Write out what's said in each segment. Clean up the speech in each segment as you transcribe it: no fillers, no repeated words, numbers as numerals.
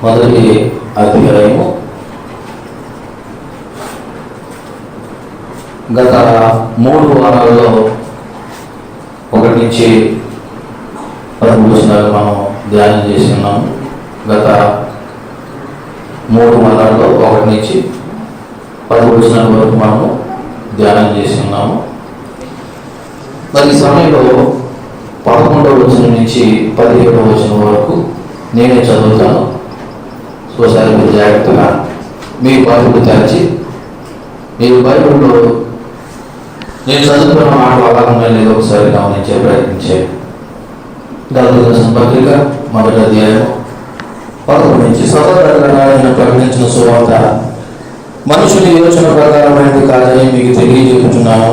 మొదటి అధ్యాయము గత 3 వారాల్లో 1 నుంచి 10 వచనాలు మనం ధ్యానం చేసి ఉన్నాము. గత 3 వారాల్లో 1 నుంచి 10 వచనాల వరకు మనము ధ్యానం చేసి ఉన్నాము. మరి ఈ సమయంలో 11వ వచనం నుంచి 17వ వచనం వరకు నేనే చదువుతాను. ఒకసారి మీరు జాగ్రత్తగా మీ బైబిల్ తెరిచి మీరు బైబిల్లో నేను చదువుతున్న మాటలు అలాగే లేదు ఒకసారి గమనించే ప్రయత్నించేది. గలతీయులకు రాసిన పత్రిక మొదటి అధ్యాయం 11 నుంచి సహోదరులారా, నేను ప్రకటించిన సువార్త మనుషుని యోచన ప్రకారమైనది కాదని మీకు తెలియజేస్తున్నాను.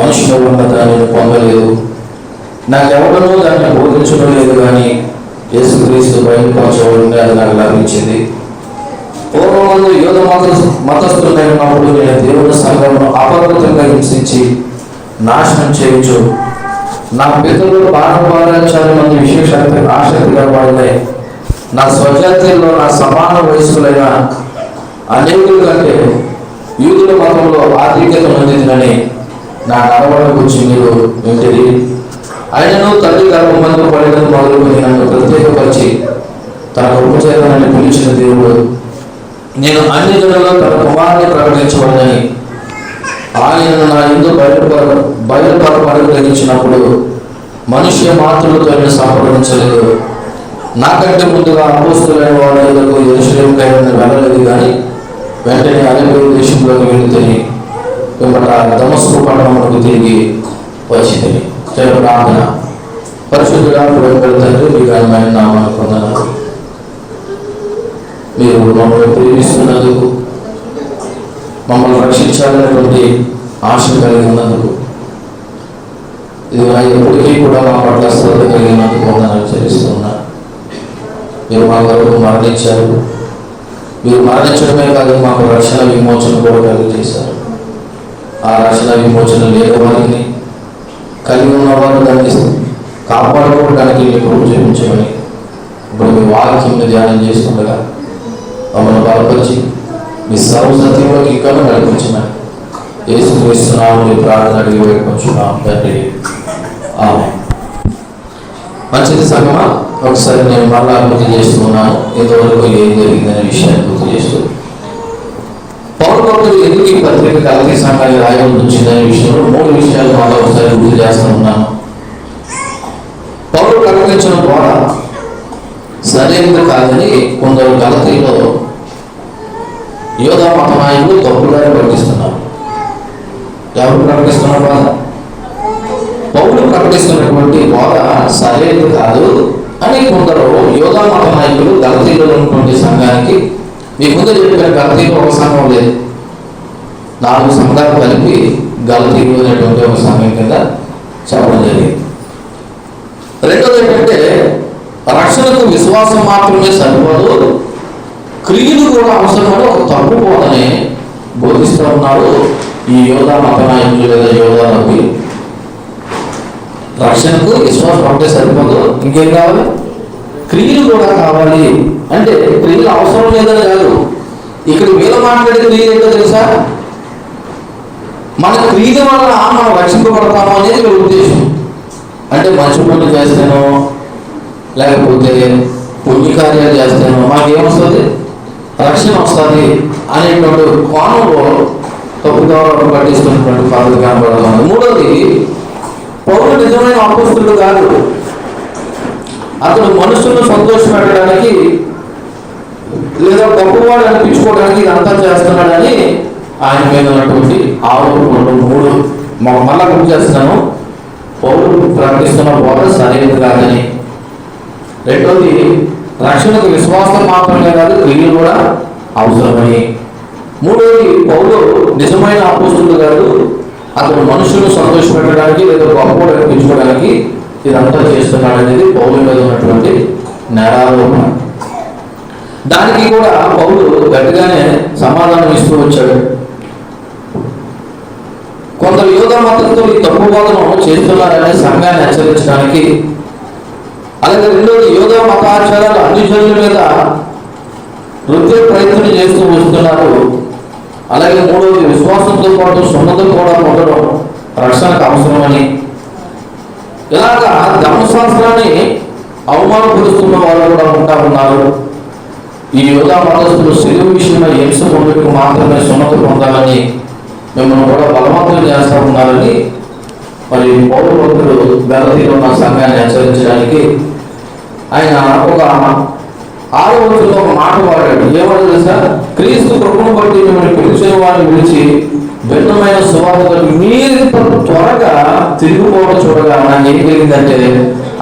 మనుషుల ఉన్నత నేను పొందలేదు, నాకెవడనూ దాన్ని బోధించడం లేదు, కానీ యేసుక్రీస్తు బయలుపరచబడింది, అది నాకు లభించింది. పూర్వమందు యూద మతస్థులై ఉన్నప్పుడు నేను దేవుని సంఘమును అపవిత్రంగా హింసించి నాశనం చేయొచ్చు. నా పితరులు బాణపారాచార్య మంది విశేష ఆసక్తిగా వాడినాయి. నా స్వజాతిలో నా సమాన వయస్కులైన అనేకుల కంటే యూదుల మతంలో ఆధిక్యత పొందిందని నా నడవడ గురించి మీరు వింటిది. ఆయనను తల్లి గర్భమందు పడిన మొదలుకొని నన్ను ప్రత్యేకపరిచి తన ఉపచేతనని పిలిచిన దేవుడు నేను అన్ని జనులలో తన కుమారుని ప్రకటించబడని ఆయనను నా ఇందు బయలుపరపడి గ్రహించినప్పుడు మనుష్య మాతృలతో సంప్రదించలేదు. నాకంటే ముందుగా అపోస్తులైన వాళ్ళకు యెరూషలేముకైనా వెళ్ళలేదు, కానీ వెంటనే అరేబియా దేశంలోకి వెళ్ళి పిమ్మట దమస్కు పట్టణమునకు తిరిగి వచ్చింది. ప్రార్థన. పరిశుద్ధుడా, తండ్రి, మీ ఘనమైన నామాన్ని పొందనాలు. మీరు మమ్మల్ని ప్రేమిస్తున్నందుకు, మమ్మల్ని రక్షించాలనేటువంటి ఆశ కలిగి ఉన్నందుకు, ఇది ఎప్పటికీ కూడా మా పట్ల శ్రద్ధ కలిగినందుకు వందనాలు చెల్లిస్తున్నా. మీరు మా కొరకు మరణించారు. మీరు మరణించడమే కాదు, మాకు రక్షణ విమోచన కూడా కలిగజేశారు. ఆ రక్షణ విమోచన లేని వారిని, కలిగి ఉన్నవారు దాన్ని కాపాడుకోవడానికి మీకు చూపించమని ఇప్పుడు మీ వాక్యంని ధ్యానం చేసుకుండగా మమ్మల్ని బలపరిచి మీ సర్వసత్యంలోకి ఇంకా నడిపించమని యేసుక్రీస్తునామములో ప్రార్థన అడిగి వేడుకొంచున్నాం తండ్రి, ఆమేన్. మంచిది సంగమా, ఒకసారి నేను మళ్ళా గుర్తు చేస్తున్నాను ఇంతవరకు ఏం జరిగిందనే విషయాన్ని గుర్తు చేస్తూ, పౌలు భక్తులు ఎందుకు ఈ పత్రిక గలతీ సంఘానికి రాయవలసి వచ్చిందనే విషయంలో 3 విషయాలు మళ్ళీ ఒకసారి గుర్తు చేస్తూ ఉన్నాను. పౌలు ప్రకటించిన బోధ సరైనది కాదని కొందరు గలతీలో యూదా మత నాయకులు తప్పుగానే ప్రకటిస్తున్నారు. ఎవరు ప్రకటిస్తున్నారు? పౌలు ప్రకటిస్తున్నటువంటి బోధ సరైనది కాదు అని కొందరు యూదా మత నాయకులు గలతీలో ఉన్నటువంటి సంఘానికి, మీ ముందు చెప్పిన గలతీలో ఒక సంఘం లేదు, 4 సంఘాలు కలిపి గలతీలో అనేటువంటి ఒక సంఘం కింద చెప్పడం జరిగింది. రెండోది ఏంటంటే, రక్షణకు విశ్వాసం మాత్రమే సరిపోదు, క్రియలు కూడా అవసరమని ఒక తప్పు బోధనే బోధిస్తూ ఉన్నారు ఈ యోధా మత నాయకులు లేదా యోధా నబులు. రక్షణకు విశ్వాసం అంటే సరిపోదు, ఇంకేం కావాలి? క్రియలు కూడా కావాలి. అంటే క్రియలు అవసరం లేదని కాదు, ఇక్కడ వీళ్ళ మాట్లాడే క్రియ ఏంటో తెలుసా? మన క్రియ వల్ల మనం రక్షింపబడతాము అనేది వీళ్ళ ఉద్దేశం. అంటే మంచి పనులు చేస్తానో లేకపోతే పుణ్యకార్యాలు చేస్తానో మాకేమొస్తుంది, రక్షణ వస్తుంది అనేటువంటి కోణంలో తప్పుగా పట్టిస్తున్నటువంటి పద్ధతి కనబడుతుంది. మూడోది, పౌరులు నిజమైన అపోస్తులు కాదు, అతను మనుషులను సంతోషపెట్టడానికి లేదా గొప్పవాడు అనిపించుకోవడానికి ఇదంతా చేస్తున్నాడని ఆయన మీద ఉన్నటువంటి ఆరోపణలు 3 మళ్ళా గుర్తు చేస్తున్నాను. పౌరులు ప్రకటిస్తున్న బోధ సరైనది కాదని. రెండోది, రక్షణకు విశ్వాసం మాత్రమే కాదు, క్రియలు కూడా అవసరమని. మూడోది, పౌలు నిజమైన అపోస్తులు కాదు, అతను మనుషులను సంతోషపెట్టడానికి లేదా గొప్పవాడు అనిపించుకోవడానికి ఇదంతా చేస్తున్నాడు అనేది పౌలు మీద ఉన్నటువంటి నేరారోపణ. దానికి కూడా పౌలు గట్టిగానే సమాధానం ఇస్తూ వచ్చాడు. కొందరు యూదా మతంతో ఈ తప్పు బోధన చేస్తున్నారనే సంఘాన్ని హెచ్చరించడానికి, అలాగే రెండోది యూదా మతాచారాలు అన్ని జనుల మీద వృద్ధి ప్రయత్నం చేస్తూ వస్తున్నారు. అలాగే మూడవది, విశ్వాసంతో పాటు సున్నతం కూడా పొందడం రక్షణకు అవసరమని. ఇలాగా ధర్మశాస్త్రాన్ని అవమానపరుస్తున్న వాళ్ళు కూడా ఉంటా ఉన్నారు. ఈ యోధా మతస్థులు శరీర విషయమై హింస పొందుటకు మాత్రమే సున్నతి పొందాలని మిమ్మల్ని కూడా బలవంతం చేస్తూ ఉన్నారని మరి పౌరు భక్తులు గలతీలో ఉన్న సంఘాన్ని హెచ్చరించడానికి ఆయన ఒక 6వ వచనంలో ఒక మాట వాడాడు. ఏమన్నా తెలుసా? క్రీస్తు కృపను బట్టి మిమ్మల్ని పిలిచిన వారిని పిలిచి భిన్నమైన సువార్త మీరు త్వరగా తిరిగిపోవడం చూడగా నాకు ఏం కలిగిందంటే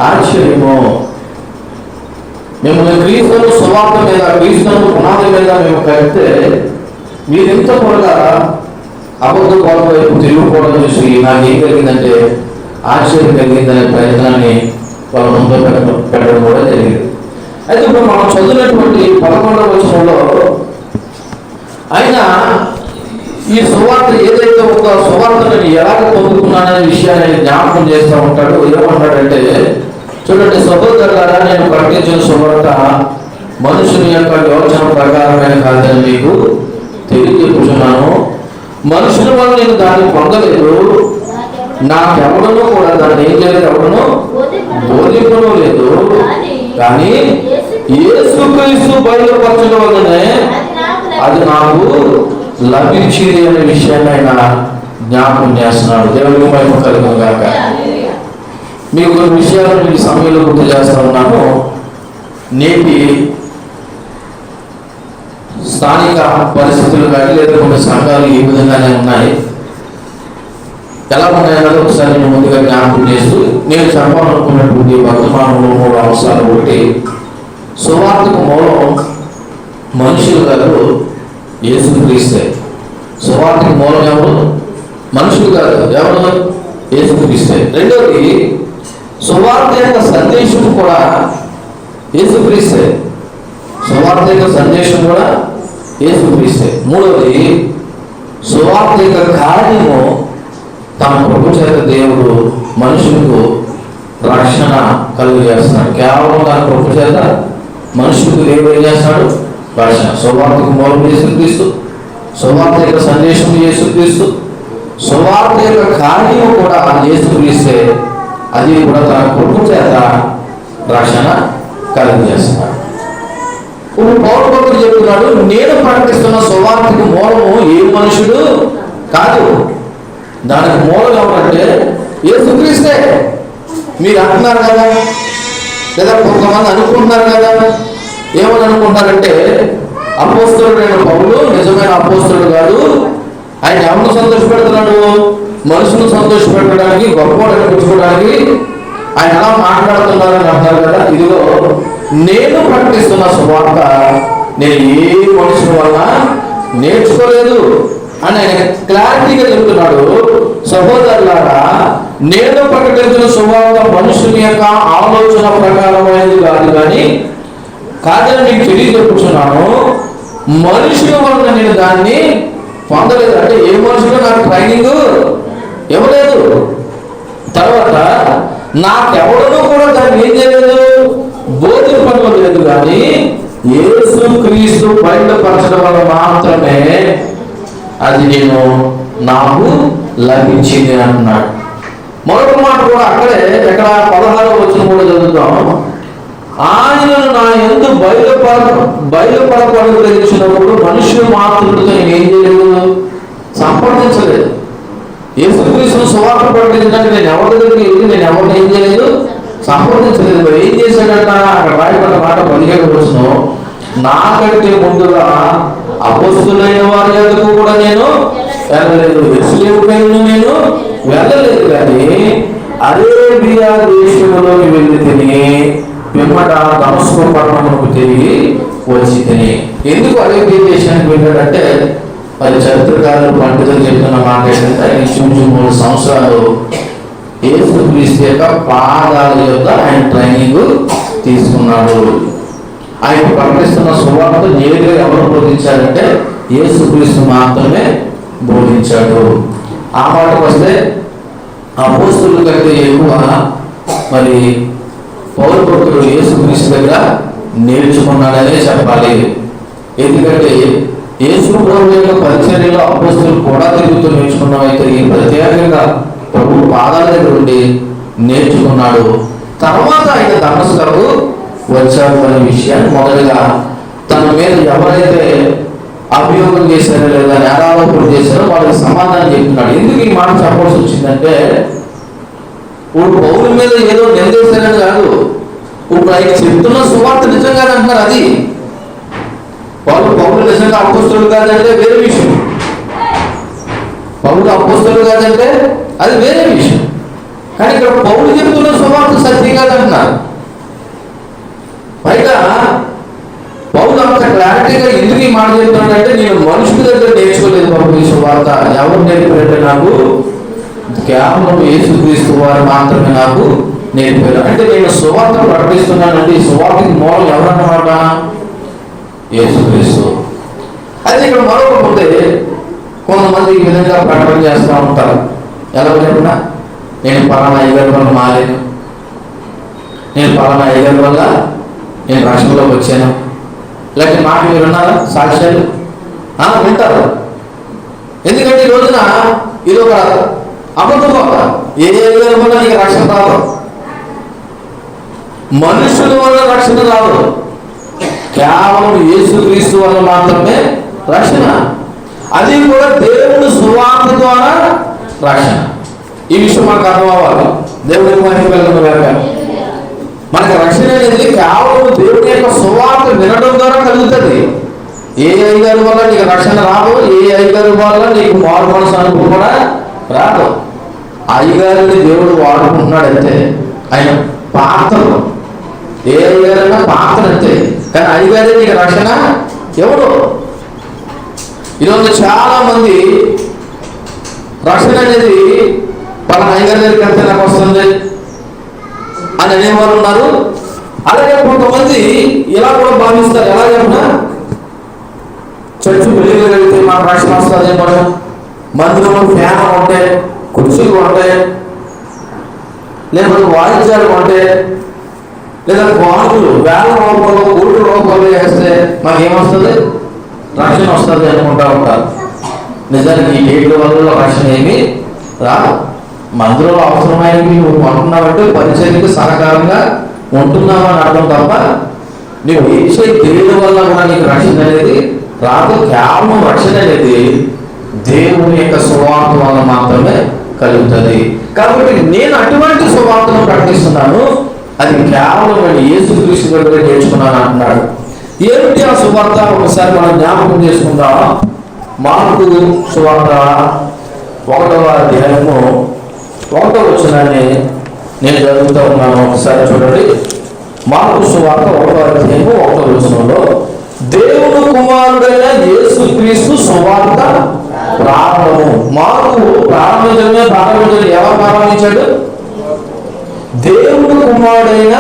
ఆశ్చర్యము. మిమ్మల్ని క్రీస్తును సువార్త మీద, క్రీస్తును పునాది మీద మేము కడితే మీరు ఎంత త్వరగా అబద్ధ కోపం వైపు తిరిగిపోవడం చూసి నాకు ఏం కలిగిందంటే ఆశ్చర్యం కలిగిందనే ప్రయత్నాన్ని వాళ్ళ ముందు పెట్టడం కూడా జరిగింది. అయితే ఇప్పుడు మనం చదివినటువంటి 11వ వచనంలో ఆయన ఈ సువార్త ఏదైతే ఉందో సువార్త నేను ఎలాగ పొందుకున్నాననే విషయాన్ని జ్ఞాపకం చేస్తూ ఉంటాడు. ఏమంటాడంటే, చూడండి, సహోదరులారా, నేను ప్రకటించిన సువార్త మనుషుని యొక్క యోచన ప్రకారమైన కాదని మీకు తెలియజెప్పుచున్నాను. మనుషుల వల్ల నేను దాన్ని పొందలేదు, నాకెవడనూ కూడా దాన్ని ఏం చేయలేదు, ఎవడనూ బోధింపడం లేదు. కానీ యేసుక్రీస్తు బయలుపరచడం వల్లనే అది నాకు లభించింది అనే విషయాన్ని ఆయన జ్ఞాపకం చేస్తున్నాడు. దేవుడికి మహిమ కలుగును గాక. మీకు కొన్ని విషయాలను ఈ సమయంలో గుర్తు చేస్తా ఉన్నాను. నేటి స్థానిక పరిస్థితులు కానీ లేదా కొన్ని సంఘాలు ఈ విధంగానే ఉన్నాయి. ఎలా ఉన్నాయన్నది ఒకసారి నేను ముందుగా జ్ఞాపకం చేస్తూ నేను చెప్పాలనుకున్నటువంటి వర్తమానంలో 3 అంశాలు. ఒకటి, సువార్తకు మూలం మనుషులు కాదు, యేసుక్రీస్తే. సువార్తకు మూలం ఎవరు? మనుషులు కాదు, ఎవరు? యేసుక్రీస్తే. రెండవది, సువార్త యొక్క సందేశం కూడా యేసుక్రీస్తే. సువార్త యొక్క సందేశం కూడా యేసుక్రీస్తే. మూడవది, సువార్త యొక్క కార్యము తన ప్రభు చేత దేవుడు మనుషులకు రక్షణ కలుగజేస్తున్నాడు. కేవలం తన ప్రభు చేత మనుషులకు దేవుడు ఏం చేస్తాడు? రక్షణ. సువార్తకు మూలం యేసుక్రీస్తు, సువార్త యొక్క సందేశం యేసుక్రీస్తు, సువార్త యొక్క కార్యము కూడా యేసుక్రీస్తే. అది కూడా తన ప్రభు చేత రక్షణ కలుగజేస్తున్నాడు. ఇప్పుడు పౌరు భక్తుడు చెప్తున్నాడు, నేను ప్రకటిస్తున్న సువార్తకు మూలము ఏ మనుషుడు కాదు, దానికి మూలం ఎవరంటే యేసుక్రీస్తే. మీరు అంటున్నారు కదా, లేదా కొంతమంది అనుకుంటున్నారు కదా. ఏమని అనుకుంటారంటే, అపోస్తలుడైన పౌలు నిజమైన అపోస్తలుడు కాదు, ఆయన ఎవరిని సంతోషపెడుతున్నాడు? మనుషులను సంతోషపెట్టడానికి, గొప్పవాడు అనిపించుకోవడానికి ఆయన ఎలా మాట్లాడుతున్నారని అంటారు కదా. ఇదిగో నేను ప్రకటిస్తున్న సువార్త నేను ఏ మనుషుల వల్ల నేర్చుకోలేదు అని ఆయన క్లారిటీగా చెప్తున్నాడు. సహోదరులారా, నేను ప్రకటించిన సువార్త మనుషుని యొక్క ఆలోచన ప్రకారమైనది కాదు కాదని మీకు తెలియజెప్పుచున్నాను. మనుషుల వల్ల నేను దాన్ని పొందలేదు. అంటే ఏ మనుషులు నాకు ట్రైనింగ్ ఇవ్వలేదు. తర్వాత నాకెవడనూ కూడా దాన్ని ఏం చేయలేదు, బోధింపడం లేదు. కానీ యేసుక్రీస్తు బయలుపరచడం వల్ల మాత్రమే అది నాకు లభించింది అంటున్నాడు. మరొక మాట కూడా అక్కడే, ఎక్కడ 16వ వచనం కూడా చదువుతాం. ఆయనను నా యందు బయలుపరపడినప్పుడు మనుషులు మాత్రులతో నేను ఏం చేయలేదు, సంప్రదించలేదు. యేసుక్రీస్తును సువార్త ప్రకటించడానికి నేను ఎవరి దగ్గరికి వెళ్ళి నేను ఎవరిని ఏం చేయలేదు, సంప్రదించలేదు. మరి ఏం చేశాడంట? అక్కడ రాయబడిన మాట 17వ వచనం, నాకంటే ముందుగా అపోస్తలులైన వారి యొద్దకు కూడా నేను వెళ్ళలేదు, యెరూషలేముకైనా నేను వెళ్ళలేదు. కానీ అరేబియా దేశంలోకి వెళ్ళి తిని పిమ్మట దమస్కు పట్టణమునకు తిరిగి వచ్చి తిని. ఎందుకు అరేబియా దేశానికి వెళ్ళాడంటే, మరి చరిత్రకారులు పండితులు చెప్తున్న మాట ఏంటంటే, ఆయన 3 సంవత్సరాలు యేసుక్రీస్తు యొక్క పాదాల యొక్క ఆయన ట్రైనింగ్ తీసుకున్నాడు. ఆయన ప్రకటిస్తున్న సువార్త నేరుగా ఎవరు బోధించారంటే యేసుక్రీస్తు మాత్రమే బోధించాడు. ఆ మాటకు వస్తే అపోస్తలుల కంటే ఎక్కువ మరి పౌరు భక్తుడు యేసుక్రీస్తు దగ్గర నేర్చుకున్నాడనే చెప్పాలి. ఎందుకంటే యేసు ప్రభు యొక్క పరిచర్యలో అపోస్తలులు కూడా తిరుగుతూ నేర్చుకున్నామైతే ఈ ప్రత్యేకంగా ప్రభు పాదాల దగ్గర ఉండి నేర్చుకున్నాడు. తర్వాత ఆయన దమస్కుకు వచ్చాడు అనే విషయాన్ని మొదలుగా తన మీద ఎవరైతే అభియోగం చేశారో లేదా నేరారోపణలు చేశారో వాళ్ళకి సమాధానం చెప్తున్నాడు. ఎందుకు ఈ మాట చెప్పాల్సి వచ్చిందంటే, ఇప్పుడు పౌరుల మీద ఏదో నిందేశారని కాదు, ఇప్పుడు ఆయన చెప్తున్న సువార్త నిజంగానే అంటున్నారు. అది పౌరులు నిజంగా అపోస్తలుడు కాదంటే వేరే విషయం, పౌరులు అపోస్తలుడు కాదంటే అది వేరే విషయం. కానీ ఇక్కడ పౌరులు చెప్తున్న సువార్త సత్యం కాదంటున్నారు. పైగా పౌరులు అంత క్లారిటీగా ఎందుకు ఈ మాట చెప్తున్నాడంటే, నేను మనుషుల దగ్గర నేర్చుకోలేదు బాబు ఈ సువార్త. ఎవరు నేర్పారంటే నాకు కేవలం యేసుక్రీస్తు వారు మాత్రమే నాకు నేర్పారు. అంటే నేను సువార్త ప్రకటిస్తున్నానంటే ఈ సువార్తకి మూలం ఎవరన్నమాట? యేసుక్రీస్తు. అయితే ఇక్కడ మరొక ముందే కొంతమంది ఈ విధంగా ప్రకటన చేస్తూ ఉంటారు. ఎలా చెప్పినా నేను పలానా అయ్యగారి వల్ల మారాను, నేను పలానా అయ్యగారి వల్ల నేను రక్షణలోకి వచ్చాను. ఇలాంటి మాట మీరు విన్నారా? సాక్ష్యాలు వింటారు. ఎందుకంటే ఈ రోజున ఇది ఒక అబద్ధం. ఏ అయ్యగారి వల్ల నీకు రక్షణ రాదు, మనుషుల వల్ల రక్షణ రాదు, కేవలం యేసుక్రీస్తు వల్ల మాత్రమే రక్షణ. అది కూడా దేవుడు సువార్త ద్వారా రక్షణ. ఈ విషయం మనకు అర్థం అవ్వాలి. దేవుడికి మనకి రక్షణ అనేది కేవలం దేవుడి యొక్క సువార్త వినడం ద్వారా కలుగుతుంది. ఏ అయ్యగారి వల్ల నీకు రక్షణ రాదు, ఏ అయ్యగారి వల్ల నీకు మారు మనసు అనుభవం కూడా రాదు. అయ్యగారిని దేవుడు వాడుకుంటున్నాడు అంతే. ఆయన పాత్రలు ఏ అయ్యగారైనా పాత్ర అంతే. కానీ అయ్యగారే నీకు రక్షణ ఎవరు? ఈరోజు చాలా మంది రక్షణ అనేది పలానా అయ్యగారి దగ్గరికి వెళ్తే నాకు వస్తుంది అని అనేవారు ఉన్నారు. అలాగే కొంతమంది ఇలా కూడా భావిస్తారు. ఎలా చెప్పినా చర్చి వెలుగు వెళ్తే మనకు రక్షణ వస్తుంది, మనం మందిరంలో ఫ్యాన్ ఉంటే, కుర్చీలు ఉంటాయి, లేకపోతే వాయిద్యాలు ఉంటాయి, లేదా బాణులు వేల రూపాయలు కోట్ల రూపాయలు వేస్తే మాకేమొస్తుంది? రక్షణ వస్తుంది అనుకుంటా ఉంటారు. నిజానికి ఈ ఏడు వల్ల రక్షణ ఏమి రాదు. మందిరంలో అవసరమైనవి నువ్వు అంటున్నావంటే పరిచర్యకు సహకారంగా ఉంటున్నావని అర్థం తప్ప నువ్వు ఇచ్చే దేవుడి వల్ల కూడా నీకు రక్షణ అనేది రాదు. కేవలం రక్షణ అనేది దేవుని యొక్క సువార్త వల్ల మాత్రమే కలుగుతుంది. కాబట్టి నేను అటువంటి సువార్తను ప్రకటిస్తున్నాను, అది కేవలం నేను యేసుక్రీస్తు దగ్గర నేర్చుకున్నాను అంటున్నాడు. ఏమిటి ఆ సువార్త? ఒకసారి మనం జ్ఞాపకం చేసుకుందాం. మార్కు సువార్త 1వ అధ్యాయము 1వ వచనాన్ని నేను చదువుతూ ఉన్నాను. ఒకసారి చూడండి. మార్కు సువార్త 1వ అధ్యాయము 1వ వచనంలో, దేవుడు కుమారుడైన యేసుక్రీస్తు సువార్త ప్రారంభము. మార్కు ప్రారంభించడమే ఎవరు ప్రారంభించాడు? దేవుడు కుమారుడైన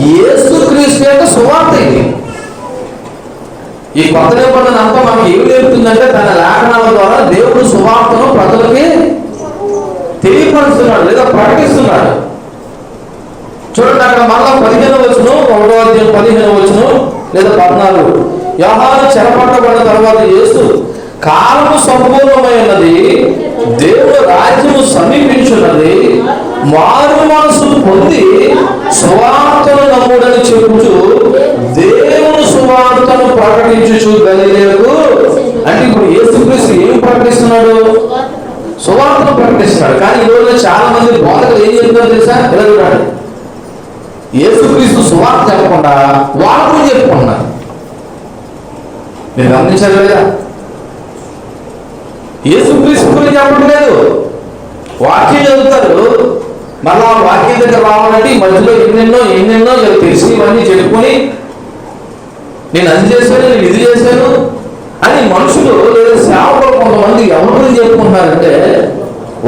యేసుక్రీస్తు యొక్క సువార్త ఇది. ఈ కొత్త నిబంధన అంతా మనకి ఏమి నేర్పుతుందంటే, తన లేఖనాల ద్వారా దేవుడు సువార్తను ప్రజలకి తెలియపరుస్తున్నాడు లేదా ప్రకటిస్తున్నాడు. చూడండి, అక్కడ మళ్ళా 15వ వచనం, 1వ అధ్యాయం 15వ వచనం లేదా 14. యోహాను చెరపట్టబడిన తర్వాత యేసు, కాలము సంపూర్ణమైనది, దేవుడు రాజ్యము సమీపించున్నది, మారు మనసు పొంది సువార్తను నమ్ముడని చెప్పుచు దేవుని సువార్తను ప్రకటించుచు గలిలేకు. అంటే ఇప్పుడు యేసుక్రీస్తు ఏం ప్రకటిస్తున్నాడు? సువార్తను ప్రకటిస్తున్నాడు. కానీ ఈ రోజున చాలా మంది బోధకులు ఏం చెప్తున్నారు తెలుసా? ఇలా చూడండి, యేసుక్రీస్తు సువార్త చెప్పకుండా వాళ్ళు చెప్పుకున్నారు. మీరు గమనించారు లేదా? యేసుక్రీస్తు గురించి చెప్పట్లేదు, వాక్యం చదువుతారు. మళ్ళా వాక్యం దగ్గర రావాలంటే ఈ మధ్యలో ఎన్నెన్నో తెలిసి ఇవన్నీ చెప్పుకొని నేను అది చేశాను, నేను ఇది చేశాను అని మనుషులు లేదా సేవకులు కొంతమంది ఎవరి గురించి చెప్పుకుంటున్నారంటే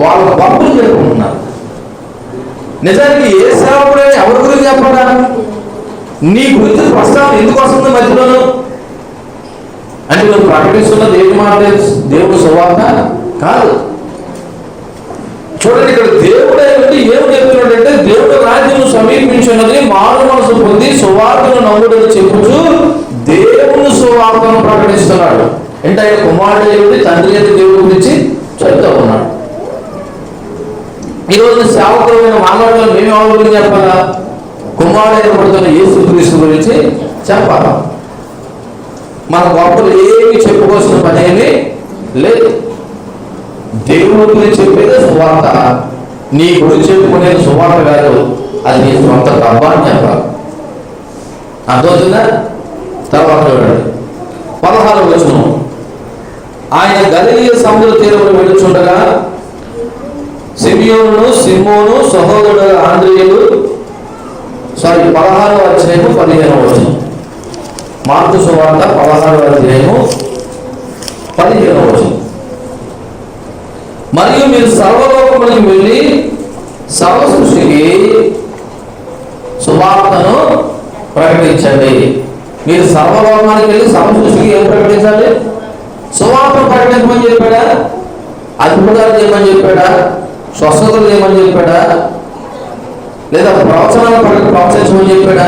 వాళ్ళ భక్తులు చెప్పుకుంటున్నారు. నిజానికి ఏ సేవకుడైనా ఎవరి గురించి చెప్పడా? నీ గురించి ప్రస్తావన ఎందుకు వస్తుంది మధ్యలోనూ? అంటే నువ్వు ప్రకటిస్తున్న దేవుడి మాట, దేవుడు సువార్త కాదు. చూడండి, ఇక్కడ దేవుడు ఏమి చెప్తున్నాడంటే, దేవుడు రాజ్యం సమీపించున్నది, మారు మనసు పొంది సువార్తను నమ్ముడని చెప్పుచు దేవుని సువార్తను ప్రకటిస్తున్నాడు. అంటే ఆయన కుమారుడు దేవుడి తండ్రి అయిన దేవుడి గురించి చెప్తూ ఉన్నాడు. ఈరోజు సేవకులమైన మానవులు మేము ఎవరి గురించి చెప్పాలా? కుమారుడైన పడుతున్న యేసుక్రీస్తు గురించి చెప్పాలా. మన గొప్పలు ఏమి చెప్పుకోవాల్సిన పని ఏమి లేదు. దేవుడి గురించి చెప్పేది సువార్త. నీ గురించి చెప్పుకునేది సువార్త కాదు, అది నీ సొంత డబ్బాని చెప్పాలి. అర్థమవుతుందా? తర్వాత చూడండి 16వ వచనం. ఆయన గలిలయ సముద్ర తీరంలో వెళుచుండగా సిమియోను సిమోను సహోదరుడు ఆంద్రేయులు 16వ అధ్యాయము 15వ వచనం. మార్కు సువార్త 16వ అధ్యాయము 15వ వచనం. మరియు మీరు సర్వలోకములకు వెళ్ళి సర్వ సృష్టికి సువార్తను ప్రకటించండి. మీరు సర్వలోకానికి వెళ్ళి సర్వ సృష్టికి ఏం ప్రకటించాలి? సువార్తను ప్రకటించమని చెప్పాడా? అద్భుతాలు చేయమని చెప్పాడా? స్వస్థతలు చేయమని చెప్పాడా? లేదా ప్రవచనాలు ప్రోత్సహించమని చెప్పాడా?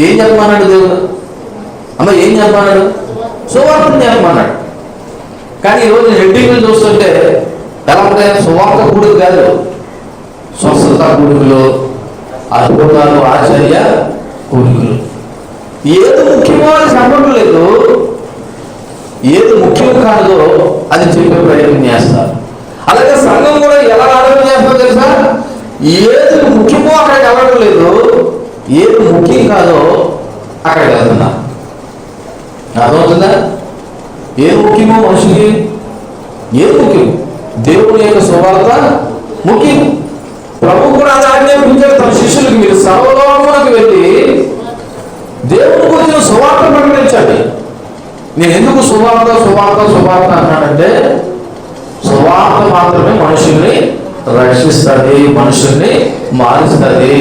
ఏం చెప్పమన్నాడు దేవుడు? అమ్మ ఏం చెప్పమన్నాడు? సువార్తను చెప్పమన్నాడు. కానీ ఈరోజు హెడ్డింగ్లు చూస్తుంటే ఎలా ఉంటాయి? సువార్త కూడుకు కాదు, స్వస్థత కూడుకులు, అద్భుతాలు, ఆశ్చర్య కూడుకులు. ఏది ముఖ్యమో అది చెప్పడం లేదు, ఏది ముఖ్యం కాదో అది చెప్పే ప్రయత్నం చేస్తారు. అలాగే సంఘం కూడా ఎలా ఆలోచన చేస్తారో తెలుసా? ఏది ముఖ్యమో అక్కడికి వెళ్ళడం లేదు, ఏది ముఖ్యం కాదో అక్కడికి వెళ్తున్నా. అర్థమవుతుందా? ఏది ముఖ్యమో మనిషికి, ఏది ముఖ్యం? దేవుని యొక్క సువార్త ముఖ్యం. ప్రభు కూడా అది ఆజ్ఞాపించారు తన శిష్యులకి, మీరు సర్వలోకములకు వెళ్ళి దేవుని గురించి సువార్త ప్రకటించండి. నేను ఎందుకు సువార్త సువార్త సువార్త అన్నానంటే, సువార్త మాత్రమే మనుషుల్ని రక్షిస్తుంది, మనుషుల్ని మారుస్తుంది.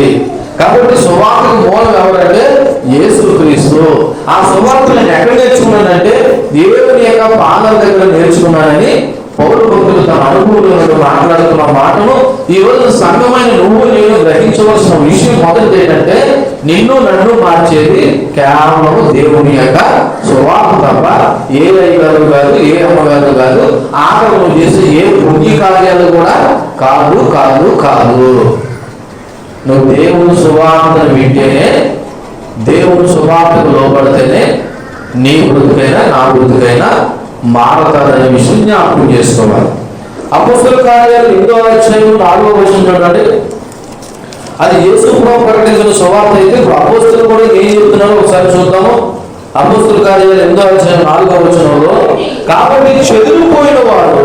కాబట్టి సువార్తకు మూలం ఎవరంటే యేసుక్రీస్తు. ఆ సువార్త నేను ఎక్కడ నేర్చుకున్నానంటే దేవుని యొక్క పాదాల దగ్గర నేర్చుకున్నానని పౌరు భక్తులు తన అనుభూతులను మాట్లాడుతున్న మాటను ఈ రోజు సంఘమైన నువ్వు నేను గ్రహించవలసిన విషయం మొదటిది ఏంటంటే, నిన్ను నన్ను మార్చేది కేవలం దేవుని యొక్క సువార్త తప్ప ఏ అయ్యగారు కాదు, ఏ అమ్మగారు కాదు, ఆటలు చేసే ఏ పుణ్య కార్యాలు కూడా కాదు కాదు కాదు. నువ్వు దేవుని సువార్తను వింటేనే, దేవుని సువార్తకు లోపడితేనే నీ బ్రతుకైనా నా బ్రతుకైనా మారతాదనే విషయం జ్ఞాపకం చేసుకోవాలి. అపోస్తలుల కార్యాలు 8వ అధ్యాయం 4వ వచనం చూడండి. అది యేసు ప్రభువు ప్రకటించిన సువార్త అయితే ఇప్పుడు అపోస్తలులు కూడా ఏం చెప్తున్నారో ఒకసారి చూద్దాము. అపోస్తలుల కార్యాలు 8వ అధ్యాయం 4వ వచనంలో, కాబట్టి చెదిరిపోయిన వాడు